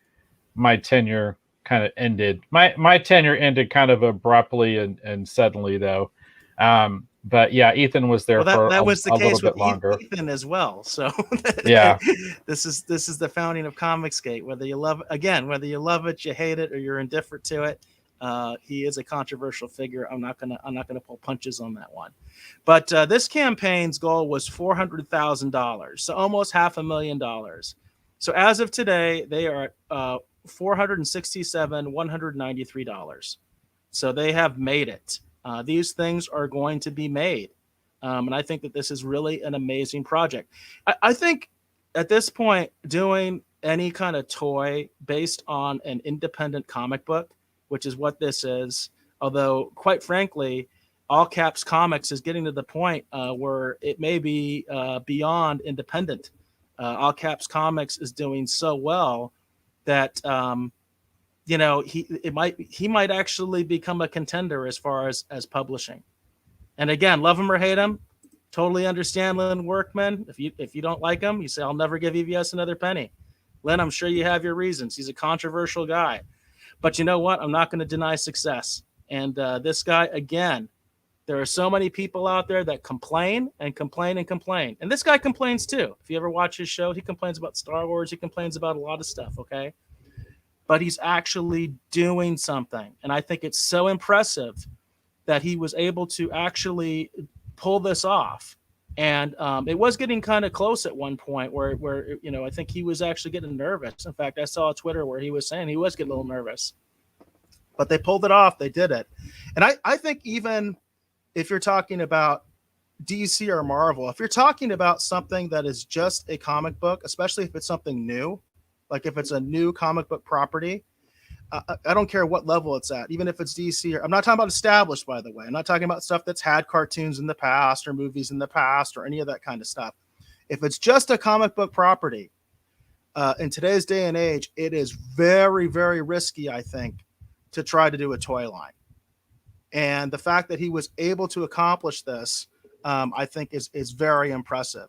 tenure kind of ended. My tenure ended kind of abruptly and suddenly though. But yeah, Ethan was there Well, for that was the a little case with bit longer. Ethan as well. So Yeah. this is the founding of Comicsgate. Whether you love it, you hate it, or you're indifferent to it, he is a controversial figure. I'm not gonna pull punches on that one. But this campaign's goal was $400,000, so almost $500,000. So as of today, they are at $467,193. So they have made it. These things are going to be made. And I think that this is really an amazing project. I think at this point, doing any kind of toy based on an independent comic book, which is what this is, although quite frankly, All Caps Comics is getting to the point where it may be beyond independent. All Caps Comics is doing so well that he might actually become a contender as far as publishing. And again, love him or hate him, totally understand Lynn Workman. If you don't like him, you say I'll never give EVS another penny. Lynn, I'm sure you have your reasons. He's a controversial guy, but you know what? I'm not going to deny success. And this guy, again, there are so many people out there that complain and complain and complain, and this guy complains too. If you ever watch his show, he complains about Star Wars. He complains about a lot of stuff. Okay. But he's actually doing something. And I think it's so impressive that he was able to actually pull this off. And it was getting kind of close at one point where I think he was actually getting nervous. In fact, I saw a Twitter where he was saying he was getting a little nervous. But they pulled it off. They did it. And I think even if you're talking about DC or Marvel, if you're talking about something that is just a comic book, especially if it's something new, like if it's a new comic book property, I don't care what level it's at, even if it's DC. I'm not talking about established, by the way. I'm not talking about stuff that's had cartoons in the past or movies in the past or any of that kind of stuff. If it's just a comic book property, in today's day and age, it is very, very risky, I think, to try to do a toy line. And the fact that he was able to accomplish this, I think is very impressive.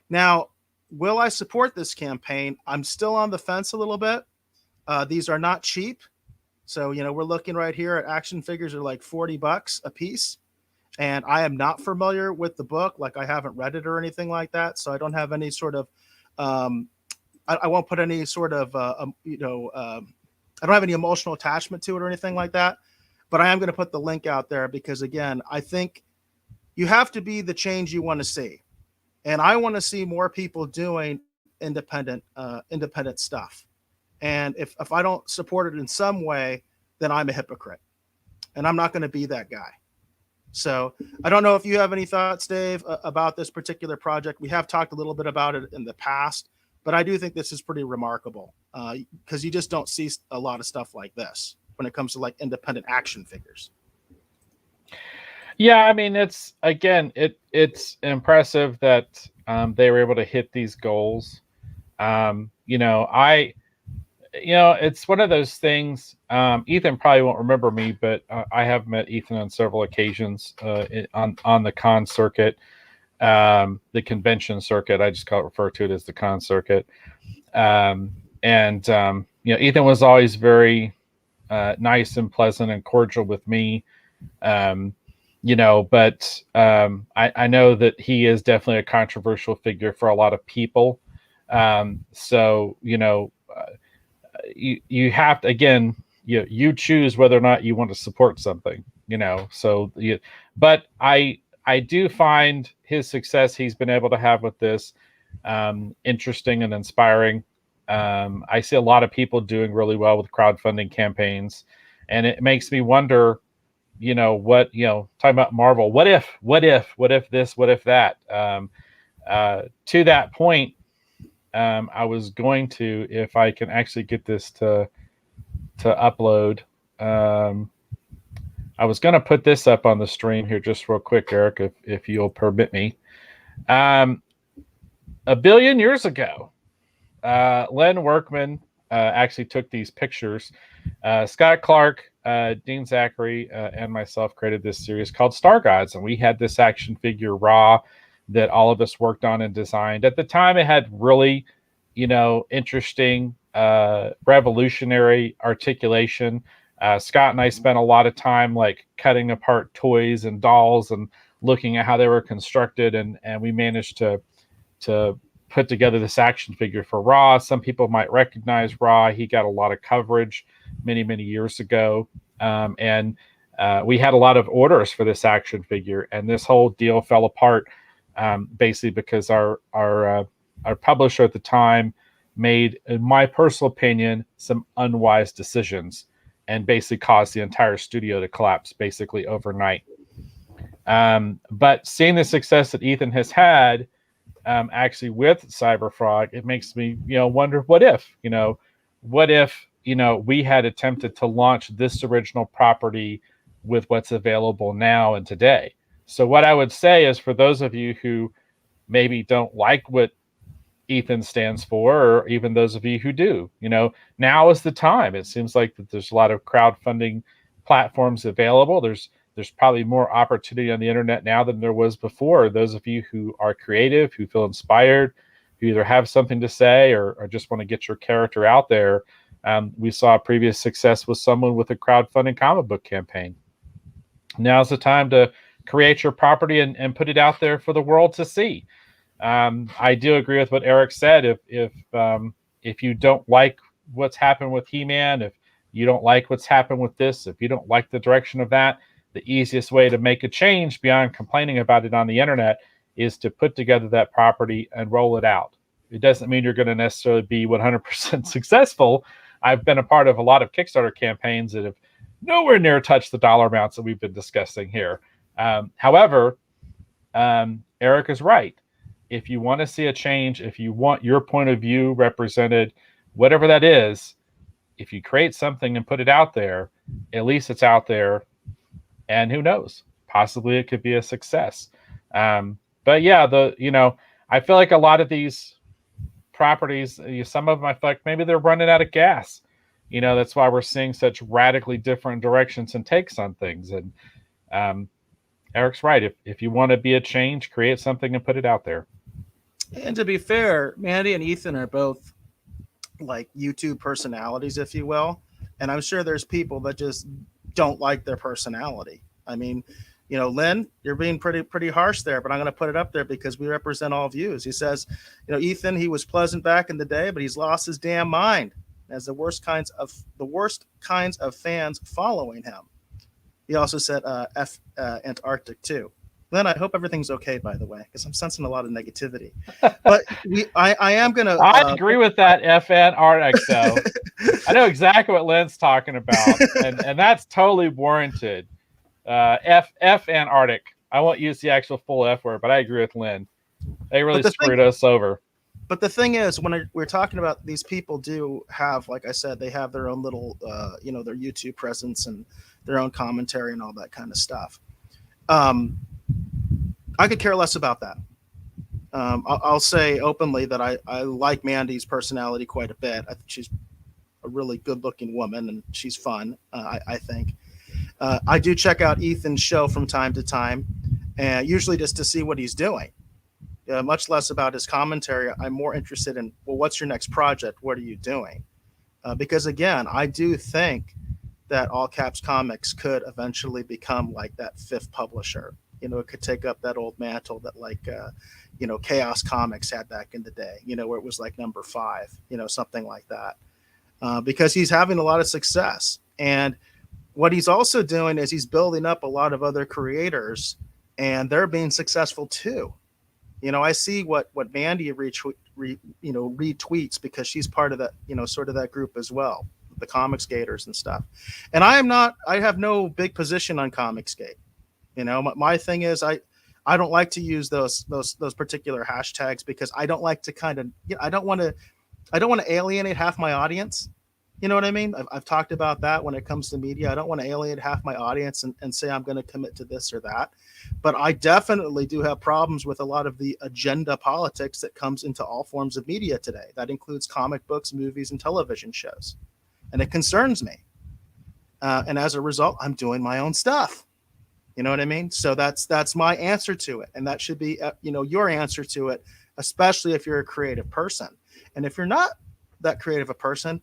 Now, will I support this campaign? I'm still on the fence a little bit. These are not cheap. So, we're looking right here at action figures are like $40 a piece. And I am not familiar with the book. Like I haven't read it or anything like that. So I don't have any sort of, I won't put any sort of, I don't have any emotional attachment to it or anything like that. But I am going to put the link out there because, again, I think you have to be the change you want to see. And I want to see more people doing independent stuff. And if I don't support it in some way, then I'm a hypocrite. And I'm not going to be that guy. So I don't know if you have any thoughts, Dave, about this particular project. We have talked a little bit about it in the past, but I do think this is pretty remarkable because you just don't see a lot of stuff like this when it comes to like independent action figures. Yeah, I mean, it's impressive that they were able to hit these goals. It's one of those things. Ethan probably won't remember me, but I have met Ethan on several occasions on the con circuit, the convention circuit. I just refer to it as the con circuit. Ethan was always very nice and pleasant and cordial with me. But I know that he is definitely a controversial figure for a lot of people. You have to, again, you choose whether or not you want to support something, but I do find his success he's been able to have with this interesting and inspiring. I see a lot of people doing really well with crowdfunding campaigns, and it makes me wonder, talking about Marvel, what if this, what if that, to that point, I was going to, if I can actually get this to upload, I was going to put this up on the stream here just real quick, Eric, if you'll permit me. A billion years ago, Len Workman actually took these pictures. Scott Clark, Dean Zachary, and myself created this series called Star Gods, and we had this action figure raw that all of us worked on and designed. At the time, it had really, interesting, revolutionary articulation. Scott and I spent a lot of time like cutting apart toys and dolls and looking at how they were constructed, and we managed to put together this action figure for Raw. Some people might recognize Raw. He got a lot of coverage many years ago, and we had a lot of orders for this action figure, and this whole deal fell apart basically because our publisher at the time made, in my personal opinion, some unwise decisions and basically caused the entire studio to collapse basically overnight. But seeing the success that Ethan has had actually with Cyberfrog, it makes me, wonder what if we had attempted to launch this original property with what's available now and today. So what I would say is, for those of you who maybe don't like what Ethan stands for, or even those of you who do, now is the time. It seems like that there's a lot of crowdfunding platforms available. There's probably more opportunity on the internet now than there was before. Those of you who are creative, who feel inspired, who either have something to say or just want to get your character out there. We saw previous success with someone with a crowdfunding comic book campaign. Now's the time to create your property and put it out there for the world to see. I do agree with what Eric said. If you don't like what's happened with He-Man, if you don't like what's happened with this, if you don't like the direction of that, the easiest way to make a change beyond complaining about it on the internet is to put together that property and roll it out. It doesn't mean you're going to necessarily be 100% successful. I've been a part of a lot of Kickstarter campaigns that have nowhere near touched the dollar amounts that we've been discussing here. However, Eric is right. If you want to see a change, if you want your point of view represented, whatever that is, if you create something and put it out there, at least it's out there. And who knows? Possibly it could be a success. But yeah, I feel like a lot of these properties, some of them I feel like maybe they're running out of gas. That's why we're seeing such radically different directions and takes on things. And Eric's right. If you want to be a change, create something and put it out there. And to be fair, Mandy and Ethan are both like YouTube personalities, if you will. And I'm sure there's people that just don't like their personality. I mean, Lynn, you're being pretty harsh there, but I'm going to put it up there because we represent all views. He says, Ethan, he was pleasant back in the day, but he's lost his damn mind. As the worst kinds of fans following him. He also said Antarctic too. Lynn, I hope everything's okay, by the way, because I'm sensing a lot of negativity. But I am going to... I agree with that, F Antarctic, though. I know exactly what Lynn's talking about, and that's totally warranted. F Antarctic. I won't use the actual full F word, but I agree with Lynn. They really screwed us over. But the thing is, when we're talking about these people do have, like I said, they have their own little, their YouTube presence and their own commentary and all that kind of stuff. I could care less about that. I'll say openly that I like Mandy's personality quite a bit. I think she's a really good-looking woman, and she's fun, I think. I do check out Ethan's show from time to time, and usually just to see what he's doing. Much less about his commentary. I'm more interested in, well, what's your next project? What are you doing? Because, again, I do think that All Caps Comics could eventually become like that fifth publisher. It could take up that old mantle that Chaos Comics had back in the day, where it was like number 5, something like that. Because he's having a lot of success. And what he's also doing is he's building up a lot of other creators, and they're being successful too. I see what Mandy retweets because she's part of that, sort of that group as well, the Comics Gators and stuff. And I have no big position on Comicsgate. My thing is I don't like to use those particular hashtags because I don't like to I don't want to alienate half my audience. You know what I mean? I've talked about that when it comes to media. I don't want to alienate half my audience and say I'm going to commit to this or that. But I definitely do have problems with a lot of the agenda politics that comes into all forms of media today. That includes comic books, movies, and television shows. And it concerns me. And as a result, I'm doing my own stuff. You know what I mean? So that's my answer to it. And that should be, your answer to it, especially if you're a creative person. And if you're not that creative a person,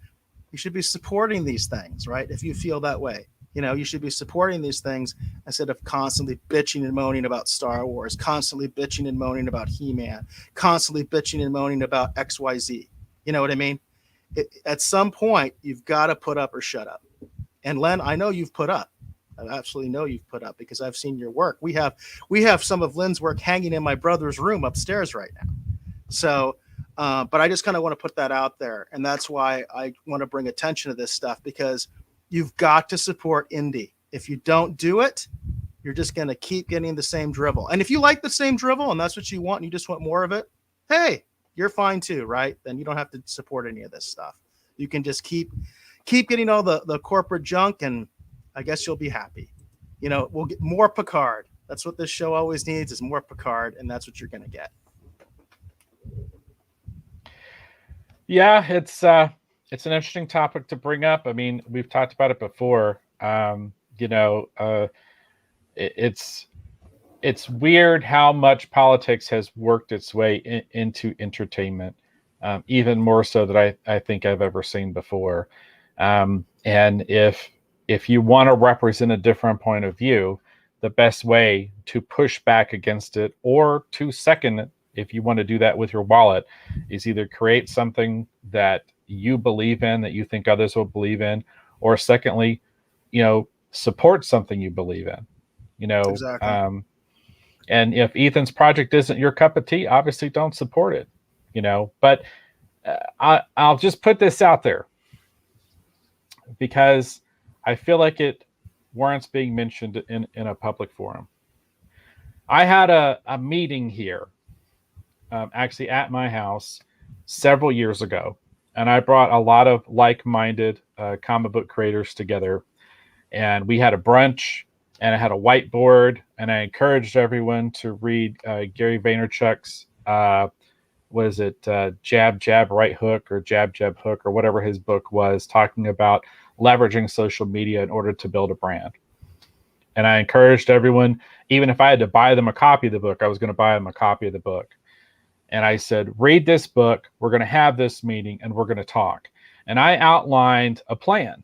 you should be supporting these things, right? If you feel that way, you should be supporting these things instead of constantly bitching and moaning about Star Wars, constantly bitching and moaning about He-Man, constantly bitching and moaning about XYZ. You know what I mean? At some point, you've got to put up or shut up. And Len, I know you've put up. I absolutely know you've put up because I've seen your work. We have some of Len's work hanging in my brother's room upstairs right now. So, but I just kind of want to put that out there. And that's why I want to bring attention to this stuff, because you've got to support indie. If you don't do it, you're just going to keep getting the same drivel. And if you like the same drivel and that's what you want and you just want more of it, hey, you're fine too, right? Then you don't have to support any of this stuff. You can just keep getting all the corporate junk, and I guess you'll be happy. We'll get more Picard. That's what this show always needs, is more Picard, and that's what you're going to get. Yeah, it's an interesting topic to bring up. I mean, we've talked about it before. It's weird how much politics has worked its way into entertainment, even more so than I think I've ever seen before. And if you want to represent a different point of view, the best way to push back against it, or to second it, if you want to do that with your wallet, is either create something that you believe in, that you think others will believe in, or secondly, support something you believe in. Exactly. And if Ethan's project isn't your cup of tea, obviously don't support it. But I'll just put this out there, because I feel like it warrants being mentioned in a public forum. I had a meeting here, actually at my house several years ago, and I brought a lot of like-minded comic book creators together, and we had a brunch, and I had a whiteboard, and I encouraged everyone to read Gary Vaynerchuk's Jab, Jab, Right Hook, or Jab, Jab, Hook, or whatever his book was, talking about leveraging social media in order to build a brand. And I encouraged everyone, even if I had to buy them a copy of the book, I was going to buy them a copy of the book. And I said, read this book, we're going to have this meeting, and we're going to talk. And I outlined a plan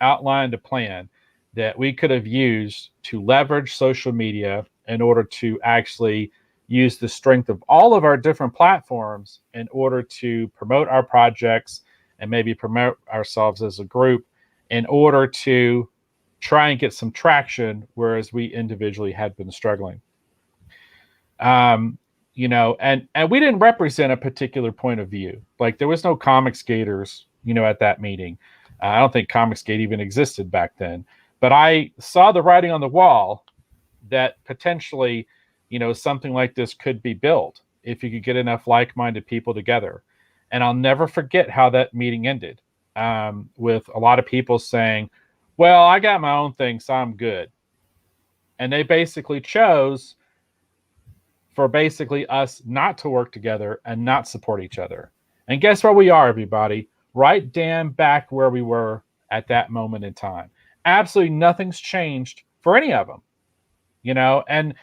that we could have used to leverage social media in order to actually use the strength of all of our different platforms in order to promote our projects and maybe promote ourselves as a group, in order to try and get some traction, whereas we individually had been struggling. And we didn't represent a particular point of view. Like, there was no Comics Gators, at that meeting. I don't think Comicsgate even existed back then. But I saw the writing on the wall that potentially, something like this could be built if you could get enough like-minded people together. And I'll never forget how that meeting ended, with a lot of people saying, well, I got my own thing, so I'm good. And they basically chose for basically us not to work together and not support each other. And guess where we are, everybody? Right damn back where we were at that moment in time. Absolutely nothing's changed for any of them, and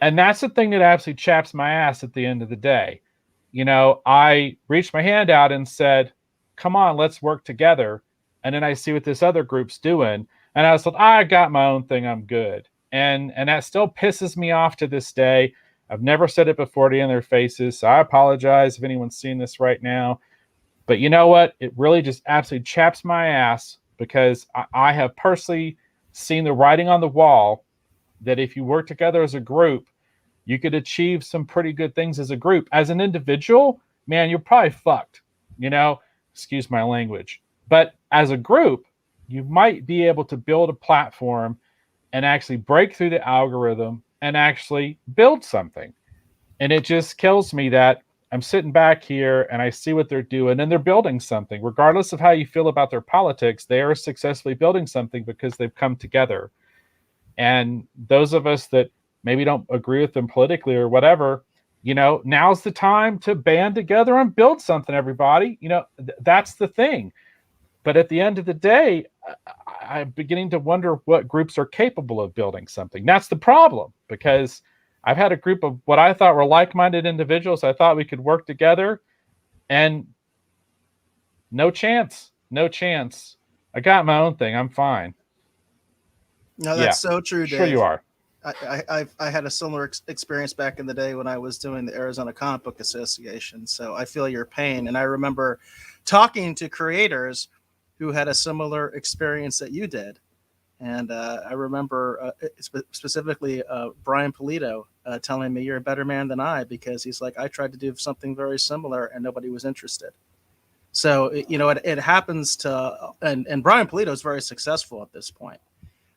that's the thing that absolutely chaps my ass at the end of the day. I reached my hand out and said, come on, let's work together. And then I see what this other group's doing, and I was like, I got my own thing, I'm good. And that still pisses me off to this day. I've never said it before to in their faces, so I apologize if anyone's seeing this right now. But you know what? It really just absolutely chaps my ass, because I have personally seen the writing on the wall that if you work together as a group, you could achieve some pretty good things as a group. As an individual, man, you're probably fucked, excuse my language. But as a group, you might be able to build a platform and actually break through the algorithm and actually build something. And it just kills me that I'm sitting back here and I see what they're doing, and they're building something. Regardless of how you feel about their politics, they are successfully building something because they've come together. And those of us that maybe don't agree with them politically or whatever, now's the time to band together and build something, everybody. That's the thing. But at the end of the day, I'm beginning to wonder what groups are capable of building something. That's the problem, because I've had a group of what I thought were like-minded individuals. I thought we could work together, and no chance. I got my own thing. I'm fine. No, that's so true, Dave. Sure you are. I had a similar experience back in the day when I was doing the Arizona Comic Book Association. So I feel your pain. And I remember talking to creators who had a similar experience that you did. And I remember specifically Brian Polito telling me, you're a better man than I, because he's like, I tried to do something very similar and nobody was interested. So, it happens to, and Brian Polito is very successful at this point.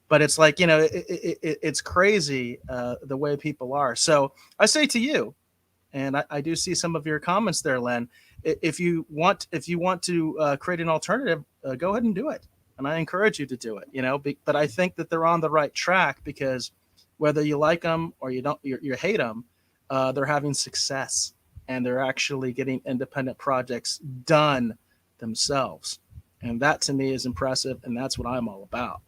But it's like, it's crazy the way people are. So I say to you, and I do see some of your comments there, Len, if you want to create an alternative, go ahead and do it. And I encourage you to do it, but I think that they're on the right track, because whether you like them or you don't, you hate them, they're having success and they're actually getting independent projects done themselves. And that to me is impressive. And that's what I'm all about.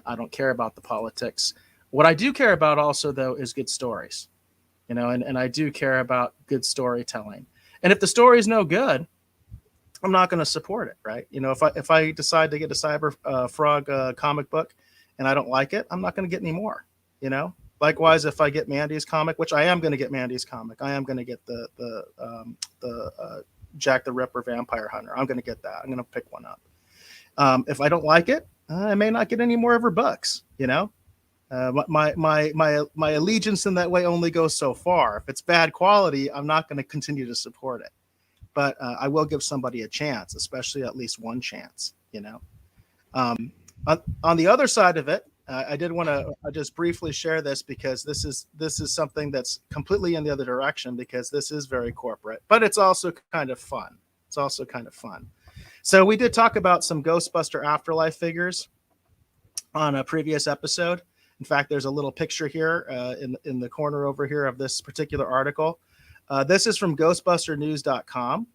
I don't care about the politics. What I do care about also, though, is good stories, and I do care about good storytelling. And if the story is no good, I'm not going to support it, right? If I decide to get a Cyberfrog comic book and I don't like it, I'm not going to get any more. Likewise, if I get Mandy's comic, which I am going to get Mandy's comic, I am going to get the Jack the Ripper Vampire Hunter. I'm going to get that. I'm going to pick one up. If I don't like it, I may not get any more of her books. My allegiance in that way only goes so far. If it's bad quality, I'm not going to continue to support it. But I will give somebody a chance, especially at least one chance. On the other side of it, I did want to just briefly share this, because this is something that's completely in the other direction, because this is very corporate, but it's also kind of fun. So we did talk about some Ghostbuster Afterlife figures on a previous episode. In fact, there's a little picture here in the corner over here of this particular article. This is from ghostbusternews.com.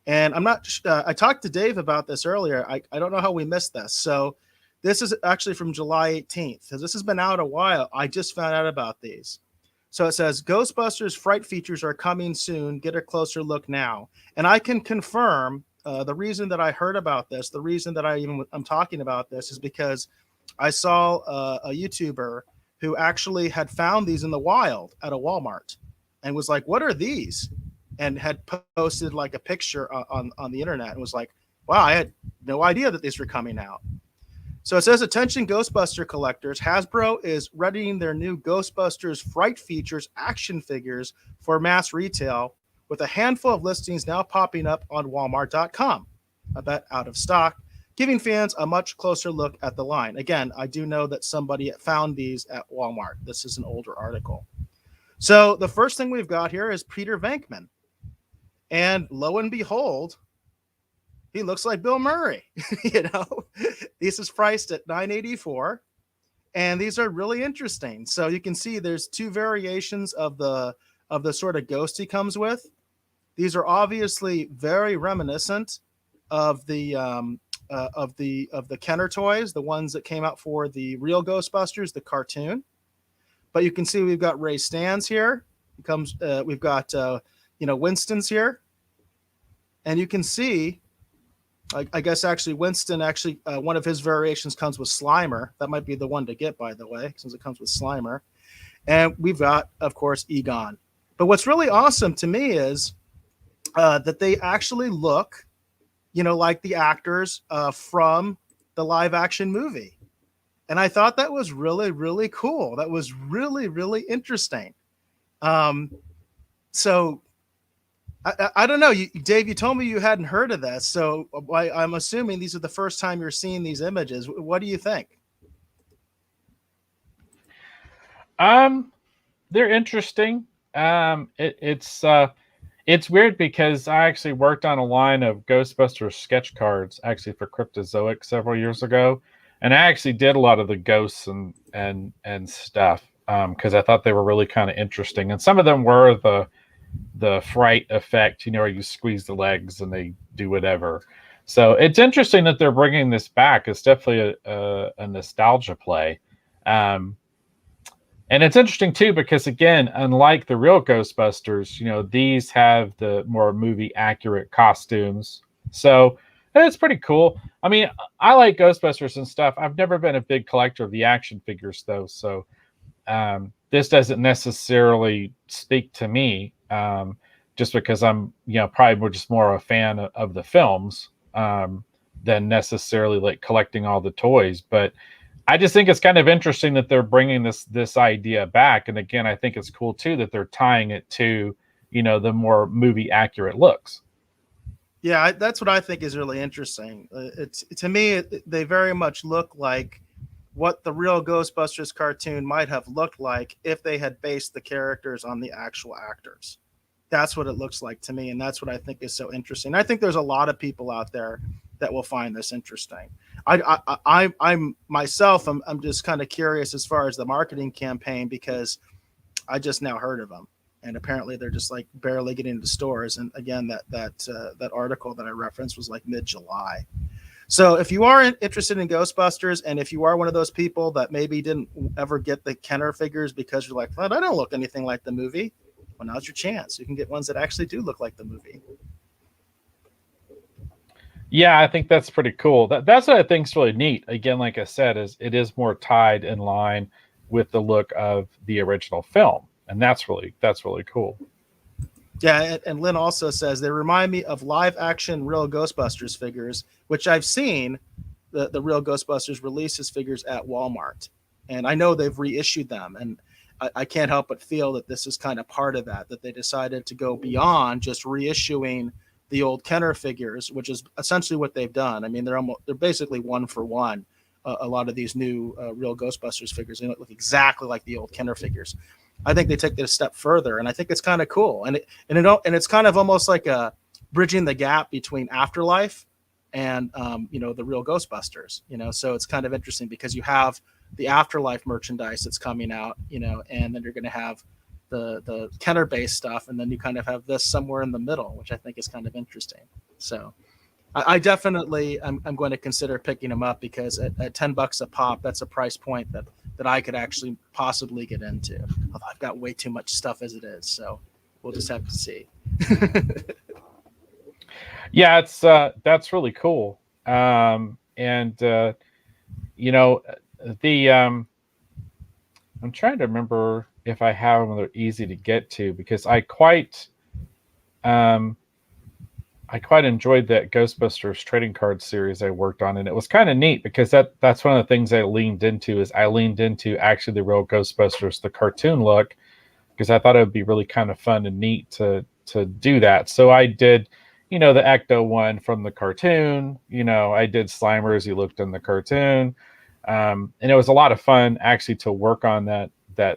And I talked to Dave about this earlier. I don't know how we missed this. So this is actually from July 18th. Because this has been out a while. I just found out about these. So it says, Ghostbusters Fright features are coming soon. Get a closer look now. And I can confirm the reason that I heard about this, the reason that I'm talking about this, is because I saw a YouTuber who actually had found these in the wild at a Walmart and was like, what are these? And had posted like a picture on the internet and was like, wow, I had no idea that these were coming out. So it says, attention Ghostbuster collectors, Hasbro is readying their new Ghostbusters Fright Features action figures for mass retail, with a handful of listings now popping up on Walmart.com. I bet out of stock, giving fans a much closer look at the line. Again, I do know that somebody found these at Walmart. This is an older article. So the first thing we've got here is Peter Venkman. And lo and behold, he looks like Bill Murray. This is priced at $9.84. And these are really interesting. So you can see there's two variations of the sort of ghost he comes with. These are obviously very reminiscent of the Kenner toys, the ones that came out for the real Ghostbusters, the cartoon. But you can see we've got Ray Stans here. We've got Winston's here, and you can see, I guess actually Winston one of his variations comes with Slimer. That might be the one to get, by the way, since it comes with Slimer. And we've got, of course, Egon. But what's really awesome to me is that they actually look, like the actors from the live action movie. And I thought that was really, really cool. That was really, really interesting. So I don't know. Dave, you told me you hadn't heard of this. So I'm assuming these are the first time you're seeing these images. What do you think? They're interesting. It's It's weird because I actually worked on a line of Ghostbusters sketch cards actually for Cryptozoic several years ago, and I actually did a lot of the ghosts and stuff because I thought they were really kind of interesting, and some of them were the fright effect, where you squeeze the legs and they do whatever. So it's interesting that they're bringing this back. It's definitely a nostalgia play. Um, and it's interesting too because again, unlike the real Ghostbusters, these have the more movie accurate costumes. So it's pretty cool. I mean, I like Ghostbusters and stuff. I've never been a big collector of the action figures though, so this doesn't necessarily speak to me, just because I'm, probably more a fan of the films than necessarily like collecting all the toys. But I just think it's kind of interesting that they're bringing this idea back. And again, I think it's cool too that they're tying it to, the more movie accurate looks. Yeah, that's what I think is really interesting. It's to me, they very much look like what the real Ghostbusters cartoon might have looked like if they had based the characters on the actual actors. That's what it looks like to me, and that's what I think is so interesting. I think there's a lot of people out there that will find this interesting. I'm myself, I'm just kind of curious as far as the marketing campaign because I just now heard of them, and apparently they're just like barely getting into stores. And again, that article that I referenced was like mid-July. So if you are interested in Ghostbusters, and if you are one of those people that maybe didn't ever get the Kenner figures because you're like, well, I don't look anything like the movie, well, now's your chance. You can get ones that actually do look like the movie. Yeah, I think that's pretty cool. That's what I think is really neat. Again, like I said, is it is more tied in line with the look of the original film, and that's really cool. Yeah, and Lynn also says they remind me of live action real Ghostbusters figures, which I've seen the real Ghostbusters releases figures at Walmart. And I know they've reissued them. And I can't help but feel that this is kind of part of that they decided to go beyond just reissuing the old Kenner figures, which is essentially what they've done. I mean, they're basically one for one. A lot of these new real Ghostbusters figures, they look exactly like the old Kenner figures. I think they take it a step further, and I think it's kind of cool. And it's kind of almost like a bridging the gap between Afterlife and the real Ghostbusters. So it's kind of interesting because you have the Afterlife merchandise that's coming out, and then you're going to have the Kenner based stuff, and then you kind of have this somewhere in the middle, which I think is kind of interesting. So I definitely I'm going to consider picking them up because at $10 a pop, that's a price point that I could actually possibly get into. Although I've got way too much stuff as it is, so we'll just have to see. Yeah, it's that's really cool. I'm trying to remember if I have them. They're easy to get to because I quite enjoyed that Ghostbusters trading card series I worked on, and it was kind of neat because that's one of the things I leaned into actually the real Ghostbusters, the cartoon look, because I thought it would be really kind of fun and neat to do that. So I did, the Ecto one from the cartoon. I did Slimer as he looked in the cartoon, and it was a lot of fun actually to work on that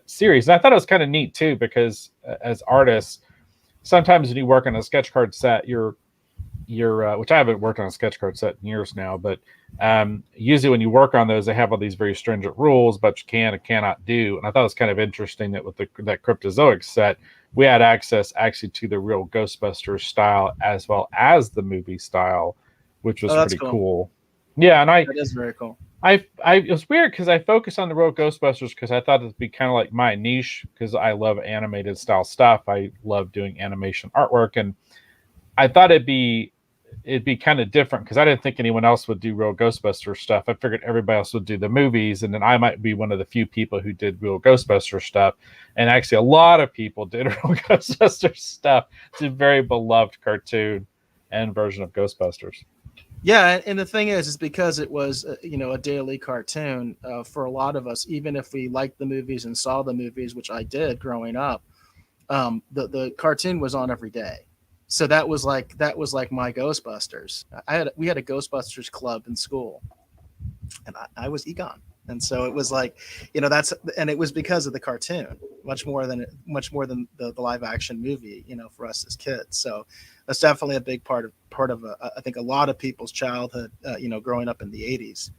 series. And I thought it was kind of neat too because as artists, sometimes when you work on a sketch card set, you're which I haven't worked on a sketch card set in years now, but usually when you work on those, they have all these very stringent rules about what you can and cannot do. And I thought it was kind of interesting that with that Cryptozoic set, we had access actually to the real Ghostbusters style as well as the movie style, which was pretty cool. Yeah, and that is very cool. It was weird because I focused on the real Ghostbusters because I thought it'd be kind of like my niche because I love animated style stuff. I love doing animation artwork, and I thought it'd be kind of different because I didn't think anyone else would do real Ghostbusters stuff. I figured everybody else would do the movies, and then I might be one of the few people who did real Ghostbusters stuff. And actually, a lot of people did real Ghostbusters stuff. It's a very beloved cartoon and version of Ghostbusters. Yeah, and the thing is because it was a daily cartoon for a lot of us, even if we liked the movies and saw the movies, which I did growing up, the cartoon was on every day. So that was like my Ghostbusters. We had a Ghostbusters club in school, and I was Egon. And so it was like, and it was because of the cartoon, much more than the live action movie, for us as kids. So that's definitely a big part of I think a lot of people's childhood, growing up in the 80s.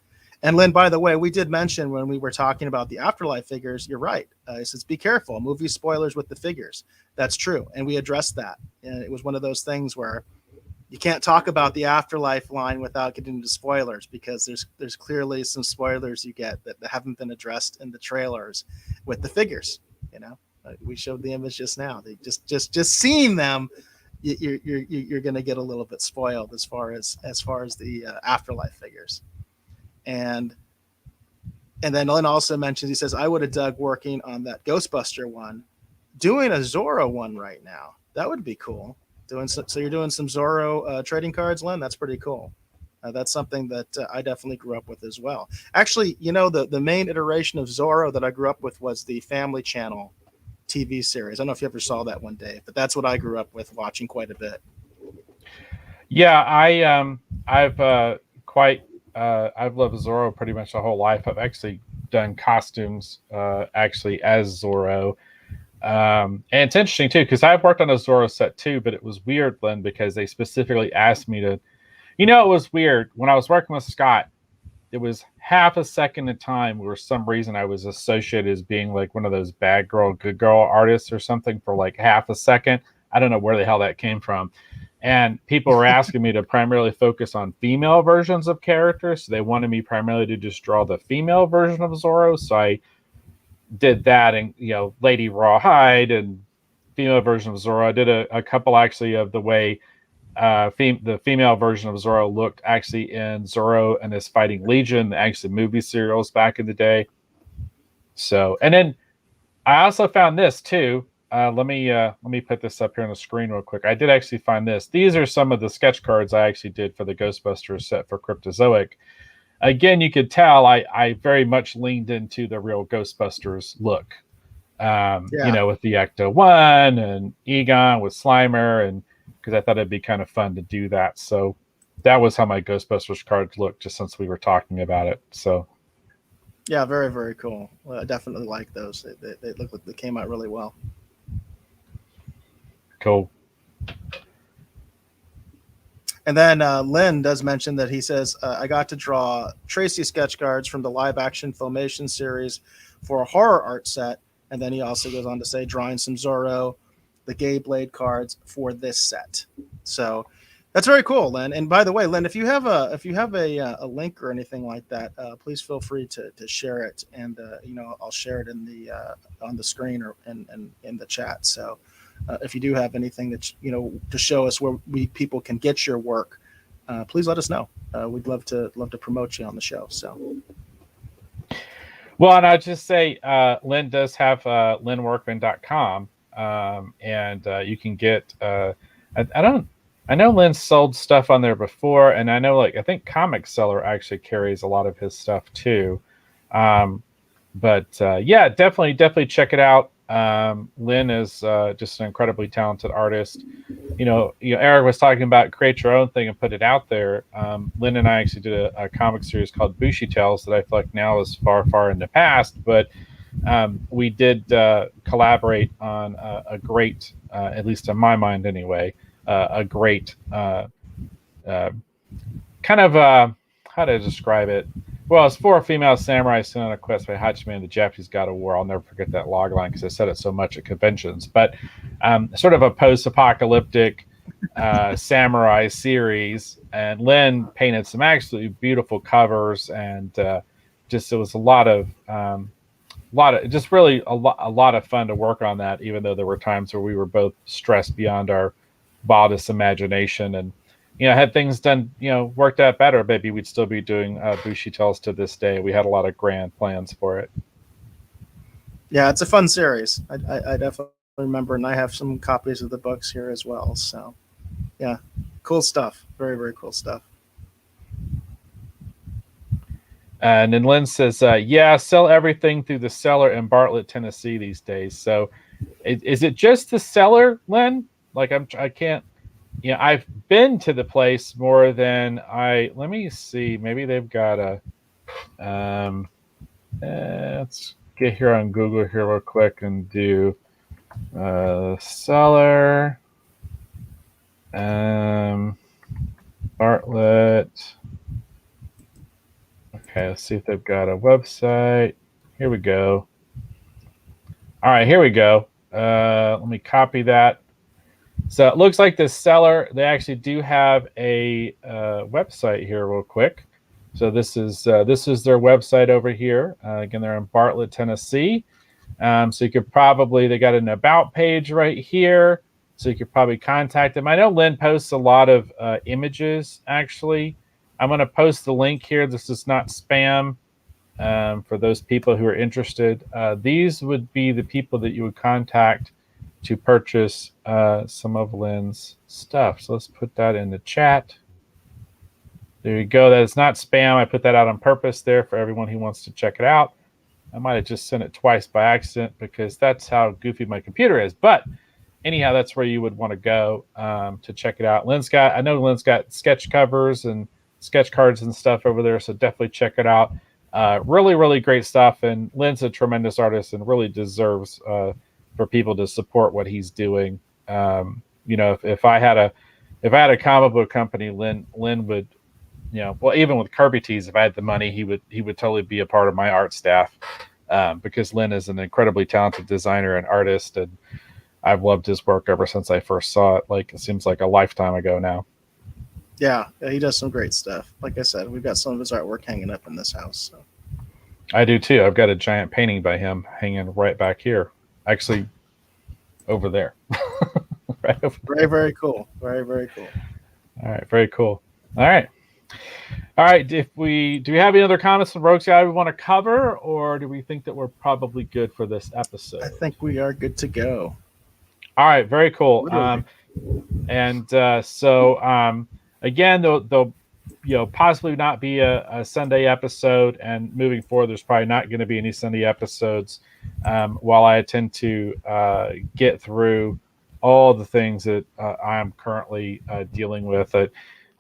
And Lynn, by the way, we did mention when we were talking about the Afterlife figures, you're right. It says, be careful, movie spoilers with the figures. That's true. And we addressed that. And it was one of those things where you can't talk about the Afterlife line without getting into spoilers, because there's clearly some spoilers you get that haven't been addressed in the trailers with the figures. We showed the image just now. They just seeing them, you're going to get a little bit spoiled as far as the Afterlife figures. And then Lynn also mentions, he says, I would have dug working on that Ghostbuster one, doing a Zorro one right now. That would be cool. So you're doing some Zorro trading cards, Lynn? That's pretty cool. That's something that I definitely grew up with as well. Actually, the main iteration of Zorro that I grew up with was the Family Channel TV series. I don't know if you ever saw that one, Dave, but that's what I grew up with, watching quite a bit. Yeah, I've loved Zorro pretty much the whole life. I've actually done costumes actually as Zorro. And it's interesting too, because I've worked on a Zorro set too, but it was weird, Lynn, because they specifically asked me to, it was weird when I was working with Scott. It was half a second of time where some reason I was associated as being like one of those bad girl, good girl artists or something for like half a second. I don't know where the hell that came from. And people were asking me to primarily focus on female versions of characters. So they wanted me primarily to just draw the female version of Zorro. So I did that, and Lady Rawhide and female version of Zorro. I did a couple actually of the way the female version of Zorro looked actually in Zorro and His Fighting Legion, actually movie serials back in the day. So, and then I also found this too. Let me put this up here on the screen real quick. I did actually find this. These are some of the sketch cards I actually did for the Ghostbusters set for Cryptozoic. Again, you could tell I very much leaned into the real Ghostbusters look. With the Ecto-1 and Egon with Slimer, and because I thought it'd be kind of fun to do that. So that was how my Ghostbusters cards looked, just since we were talking about it. So yeah, very, very cool. Well, I definitely like those. They look like they came out really well. Cool. And then Lynn does mention that he says, I got to draw Tracy sketch cards from the live action Filmation series for a horror art set. And then he also goes on to say, drawing some Zorro, the Gay Blade cards for this set. So that's very cool, Lynn. And by the way, Lynn, if you have a link or anything like that, please feel free to share it. And, I'll share it in the on the screen or in the chat. So if you do have anything that, to show us where people can get your work, please let us know. We'd love to promote you on the show. So. Well, and I'll just say, Lynn does have lynnworkman.com, and you can get, I know Lynn sold stuff on there before, and I know, I think Comic Seller actually carries a lot of his stuff too. But yeah, definitely check it out. Lynn is just an incredibly talented artist. Eric was talking about create your own thing and put it out there. Lynn and I actually did a comic series called Bushy Tales that I feel like now is far in the past, but we did collaborate on a great, at least in my mind anyway, a great kind of how to describe it. Well, it's for a female samurai sent on a quest by Hachiman, the Japanese god of war. I'll never forget that log line because I said it so much at conventions. But sort of a post-apocalyptic samurai series. And Lynn painted some absolutely beautiful covers, and just it was a lot of fun to work on that. Even though there were times where we were both stressed beyond our wildest imagination, and had things done, worked out better, maybe we'd still be doing Bushy Tales to this day. We had a lot of grand plans for it. Yeah, it's a fun series. I definitely remember, and I have some copies of the books here as well. So, yeah, cool stuff. Very, very cool stuff. And then Lynn says, yeah, sell everything through the cellar in Bartlett, Tennessee these days. So is it just the cellar, Lynn? I can't. I've been to the place more than let me see. Maybe they've got Let's get here on Google here real quick and do seller Bartlett. Okay, let's see if they've got a website. Here we go. All right, here we go. Let me copy that. So it looks like the seller, they actually do have a website here real quick. So this is their website over here. Again, they're in Bartlett, Tennessee. So you could probably, they got an about page right here. So you could probably contact them. I know Lynn posts a lot of images, actually. I'm going to post the link here. This is not spam for those people who are interested. These would be the people that you would contact to purchase some of Lynn's stuff. So let's put that in the chat. There you go. That is not spam. I put that out on purpose there for everyone who wants to check it out. I might have just sent it twice by accident because that's how goofy my computer is. But anyhow, that's where you would want to go to check it out. I know Lynn's got sketch covers and sketch cards and stuff over there, so definitely check it out. Really, really great stuff. And Lynn's a tremendous artist and really deserves for people to support what he's doing. If I had a comic book company, Lynn would, well, even with Kirby Tees, if I had the money, he would totally be a part of my art staff because Lynn is an incredibly talented designer and artist, and I've loved his work ever since I first saw it. Like, it seems like a lifetime ago now. Yeah, he does some great stuff. Like I said, we've got some of his artwork hanging up in this house. So. I do too. I've got a giant painting by him hanging right back here. Actually, over there. Right over there. Very, very cool. Very, very cool. All right, very cool. All right. Do we have any other comments from Rogues Guy we want to cover, or do we think that we're probably good for this episode? I think we are good to go. All right, very cool. Again, there'll possibly not be a Sunday episode, and moving forward, there's probably not going to be any Sunday episodes while I attempt to get through all the things that I'm currently dealing with.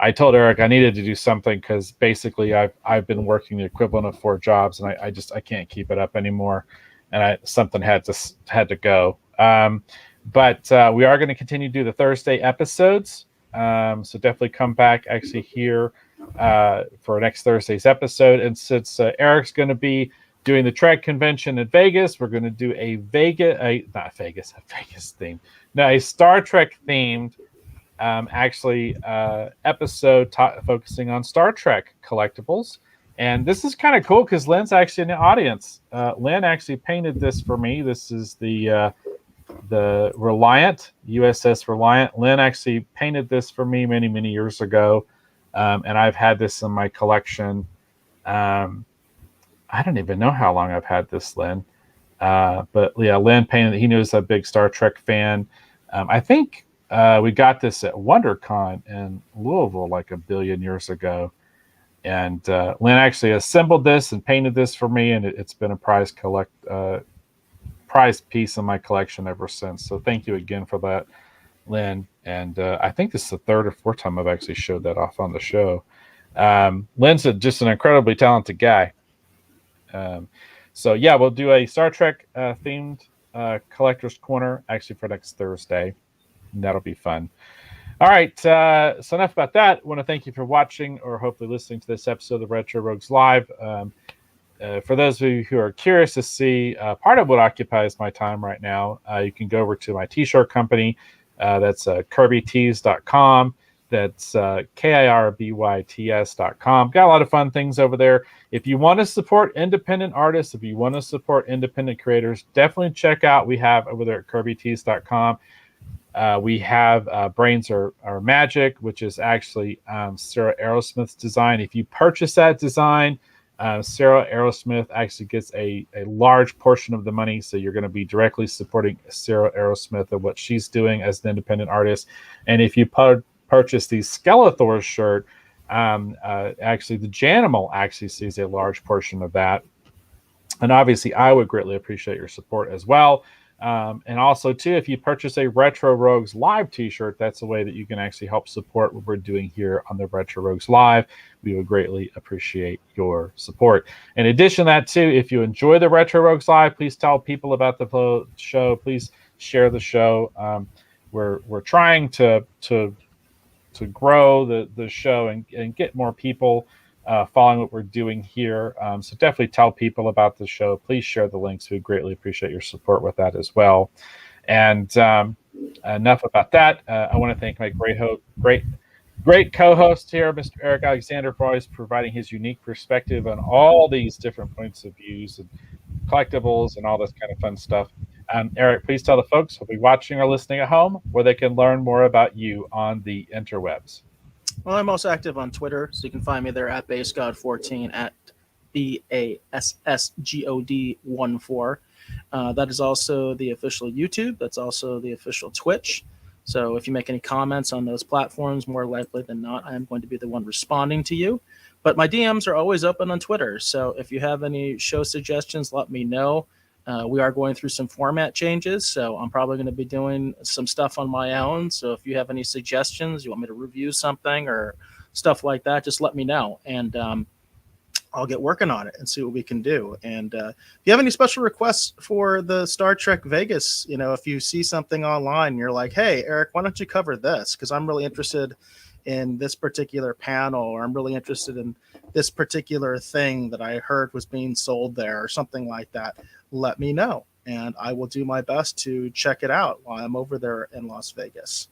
I told Eric I needed to do something because basically I've been working the equivalent of 4 jobs, and I can't keep it up anymore, and something had to go. But we are going to continue to do the Thursday episodes. So definitely come back actually here for next Thursday's episode. And since Eric's going to be doing the Trek convention in Vegas, we're going to do a Vegas theme. No, a Star Trek themed episode focusing on Star Trek collectibles. And this is kind of cool because Lynn's actually in the audience. Lynn actually painted this for me. This is the Reliant, USS Reliant. Lynn actually painted this for me many, many years ago. And I've had this in my collection. I don't even know how long I've had this, Lynn. But yeah, Lynn painted it. He knows I'm a big Star Trek fan. I think we got this at WonderCon in Louisville like a billion years ago. And Lynn actually assembled this and painted this for me, and it's been a prized piece in my collection ever since. So thank you again for that, Lynn. And I think this is the 3rd or 4th time I've actually showed that off on the show. Lynn's just an incredibly talented guy. So yeah, we'll do a Star Trek themed collector's corner actually for next Thursday. And that'll be fun. All right, so enough about that. I want to thank you for watching or hopefully listening to this episode of the Retro Rogues Live. For those of you who are curious to see part of what occupies my time right now, you can go over to my t-shirt company. That's KirbyTees.com. That's KIRBYTS.com. Got a lot of fun things over there. If you want to support independent artists, if you want to support independent creators, definitely check out we have over there at KirbyTees.com. We have Brains are Magic, which is actually Sarah Aerosmith's design. If you purchase that design, Sarah Aerosmith actually gets a large portion of the money, so you're going to be directly supporting Sarah Aerosmith and what she's doing as an independent artist. And if you purchase the Skeletor shirt, actually the Janimal actually sees a large portion of that. And obviously, I would greatly appreciate your support as well. And also, too, if you purchase a Retro Rogues Live t-shirt, that's a way that you can actually help support what we're doing here on the Retro Rogues Live. We would greatly appreciate your support. In addition to that, too, if you enjoy the Retro Rogues Live, please tell people about the show. Please share the show. We're trying to grow the show and get more people following what we're doing here. So definitely tell people about the show. Please share the links. We greatly appreciate your support with that as well. And enough about that. I want to thank my great co-host here, Mr. Eric Alexander, for always providing his unique perspective on all these different points of views and collectibles and all this kind of fun stuff. Eric, please tell the folks who'll be watching or listening at home where they can learn more about you on the interwebs. Well, I'm most active on Twitter, so you can find me there at BassGod14, at BASSGOD14. That is also the official YouTube. That's also the official Twitch. So if you make any comments on those platforms, more likely than not, I am going to be the one responding to you. But my DMs are always open on Twitter. So if you have any show suggestions, let me know. We are going through some format changes, so I'm probably going to be doing some stuff on my own. So if you have any suggestions, you want me to review something or stuff like that, just let me know. And I'll get working on it and see what we can do. And if you have any special requests for the Star Trek Vegas, if you see something online, you're like, hey, Eric, why don't you cover this? Because I'm really interested in this particular panel, or I'm really interested in this particular thing that I heard was being sold there or something like that. Let me know, and I will do my best to check it out while I'm over there in Las Vegas.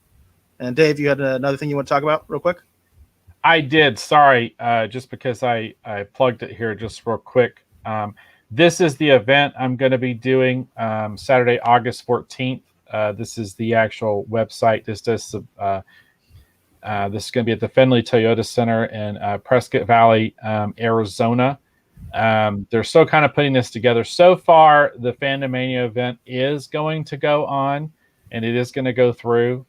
And Dave, you had another thing you want to talk about real quick? I did. Sorry, just because I plugged it here just real quick. This is the event I'm going to be doing Saturday, August 14th. This is the actual website. This is going to be at the Findlay Toyota Center in Prescott Valley, Arizona. They're still kind of putting this together. So far, the Fandomania event is going to go on, and it is going to go through.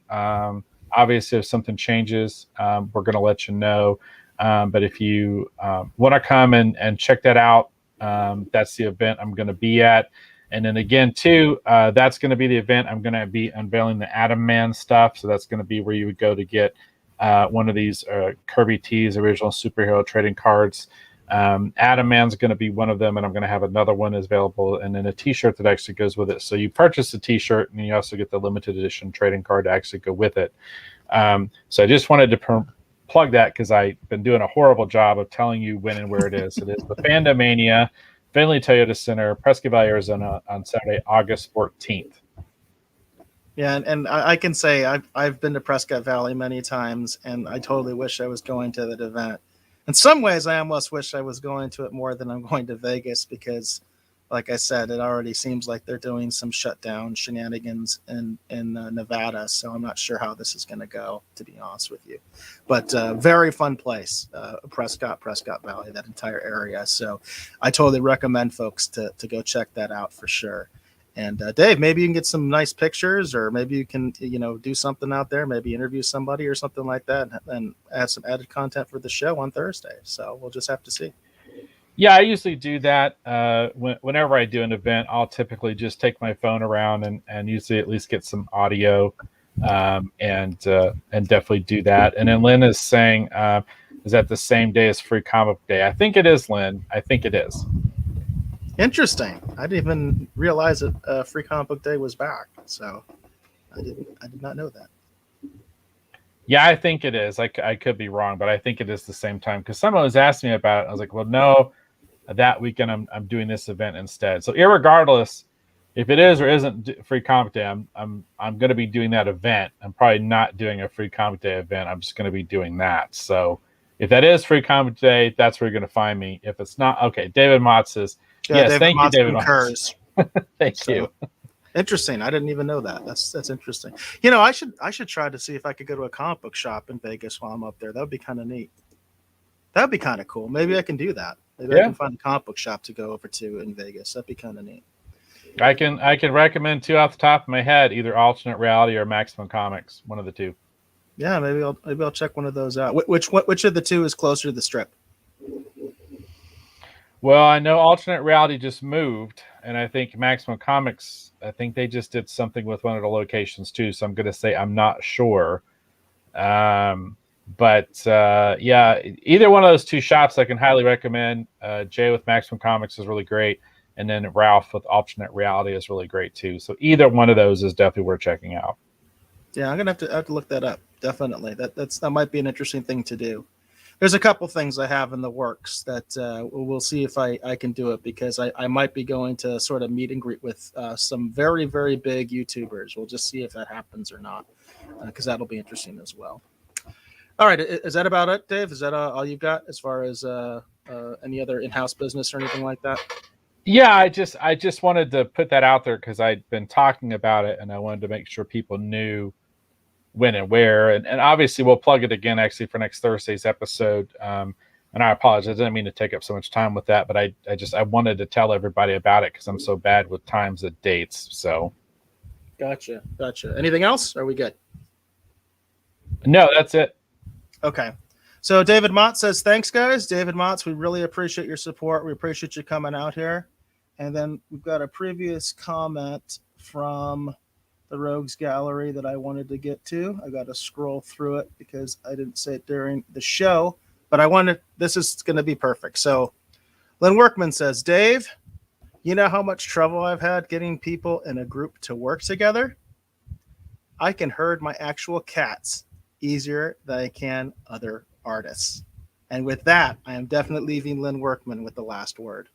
Obviously, if something changes, we're going to let you know. But if you want to come and check that out, that's the event I'm going to be at. And then again, too, that's going to be the event I'm going to be unveiling the Atom Man stuff. So that's going to be where you would go to get one of these Kirby T's original superhero trading cards. Atom Man's going to be one of them, and I'm going to have another one available, and then a t-shirt that actually goes with it. So you purchase a t-shirt, and you also get the limited edition trading card to actually go with it. So I just wanted to plug that because I've been doing a horrible job of telling you when and where it is. It is the Fandomania, Findlay Toyota Center, Prescott Valley, Arizona, on Saturday, August 14th. Yeah, and I can say I've been to Prescott Valley many times, and I totally wish I was going to that event. In some ways, I almost wish I was going to it more than I'm going to Vegas because, like I said, it already seems like they're doing some shutdown shenanigans in Nevada. So I'm not sure how this is going to go, to be honest with you. But very fun place, Prescott Valley, that entire area. So I totally recommend folks to go check that out for sure. And Dave, maybe you can get some nice pictures, or maybe you can, do something out there, maybe interview somebody or something like that, and add some added content for the show on Thursday. So we'll just have to see. Yeah, I usually do that. Whenever I do an event, I'll typically just take my phone around and usually at least get some audio, and definitely do that. And then Lynn is saying, is that the same day as Free Comic Day? I think it is, Lynn. I think it is. Interesting. I didn't even realize that Free Comic Book Day was back. So I did not know that. Yeah, I think it is. I could be wrong, but I think it is the same time because someone was asking me about it. I was like, well, no, that weekend I'm doing this event instead. So irregardless, if it is or isn't Free Comic Day, I'm going to be doing that event. I'm probably not doing a Free Comic Day event. I'm just going to be doing that. So if that is Free Comic Day, that's where you're going to find me. If it's not, okay. David Mott says, yes, David thank Mott you, David concurs. Thank you. Interesting. I didn't even know that. That's interesting. I should try to see if I could go to a comic book shop in Vegas while I'm up there. That would be kind of neat. That would be kind of cool. Maybe I can do that. Maybe I can find a comic book shop to go over to in Vegas. That'd be kind of neat. I can recommend two off the top of my head, either Alternate Reality or Maximum Comics, one of the two. Yeah, maybe I'll check one of those out. Which of the two is closer to the strip? Well, I know Alternate Reality just moved, and I think Maximum Comics, I think they just did something with one of the locations too. So I'm going to say I'm not sure. But yeah, either one of those two shops I can highly recommend. Jay with Maximum Comics is really great, and then Ralph with Alternate Reality is really great too. So either one of those is definitely worth checking out. Yeah, I'm gonna have to look that up. Definitely, that might be an interesting thing to do. There's a couple things I have in the works that we'll see if I can do it, because I might be going to sort of meet and greet with some very, very big YouTubers. We'll just see if that happens or not, because that'll be interesting as well. All right, is that about it, Dave? Is that all you've got as far as any other in-house business or anything like that? Yeah, I just wanted to put that out there because I'd been talking about it, and I wanted to make sure people knew when and where. And obviously, we'll plug it again actually for next Thursday's episode. And I apologize, I didn't mean to take up so much time with that, but I wanted to tell everybody about it because I'm so bad with times and dates. So, Gotcha. Anything else? Are we good? No, that's it. Okay. So David Mott says, thanks, guys. David Motts, we really appreciate your support. We appreciate you coming out here. And then we've got a previous comment from the Rogues Gallery that I wanted to get to. I got to scroll through it because I didn't say it during the show, but this is going to be perfect. So Lynn Workman says, Dave, you know how much trouble I've had getting people in a group to work together? I can herd my actual cats easier than I can other artists. And with that, I am definitely leaving Lynn Workman with the last word.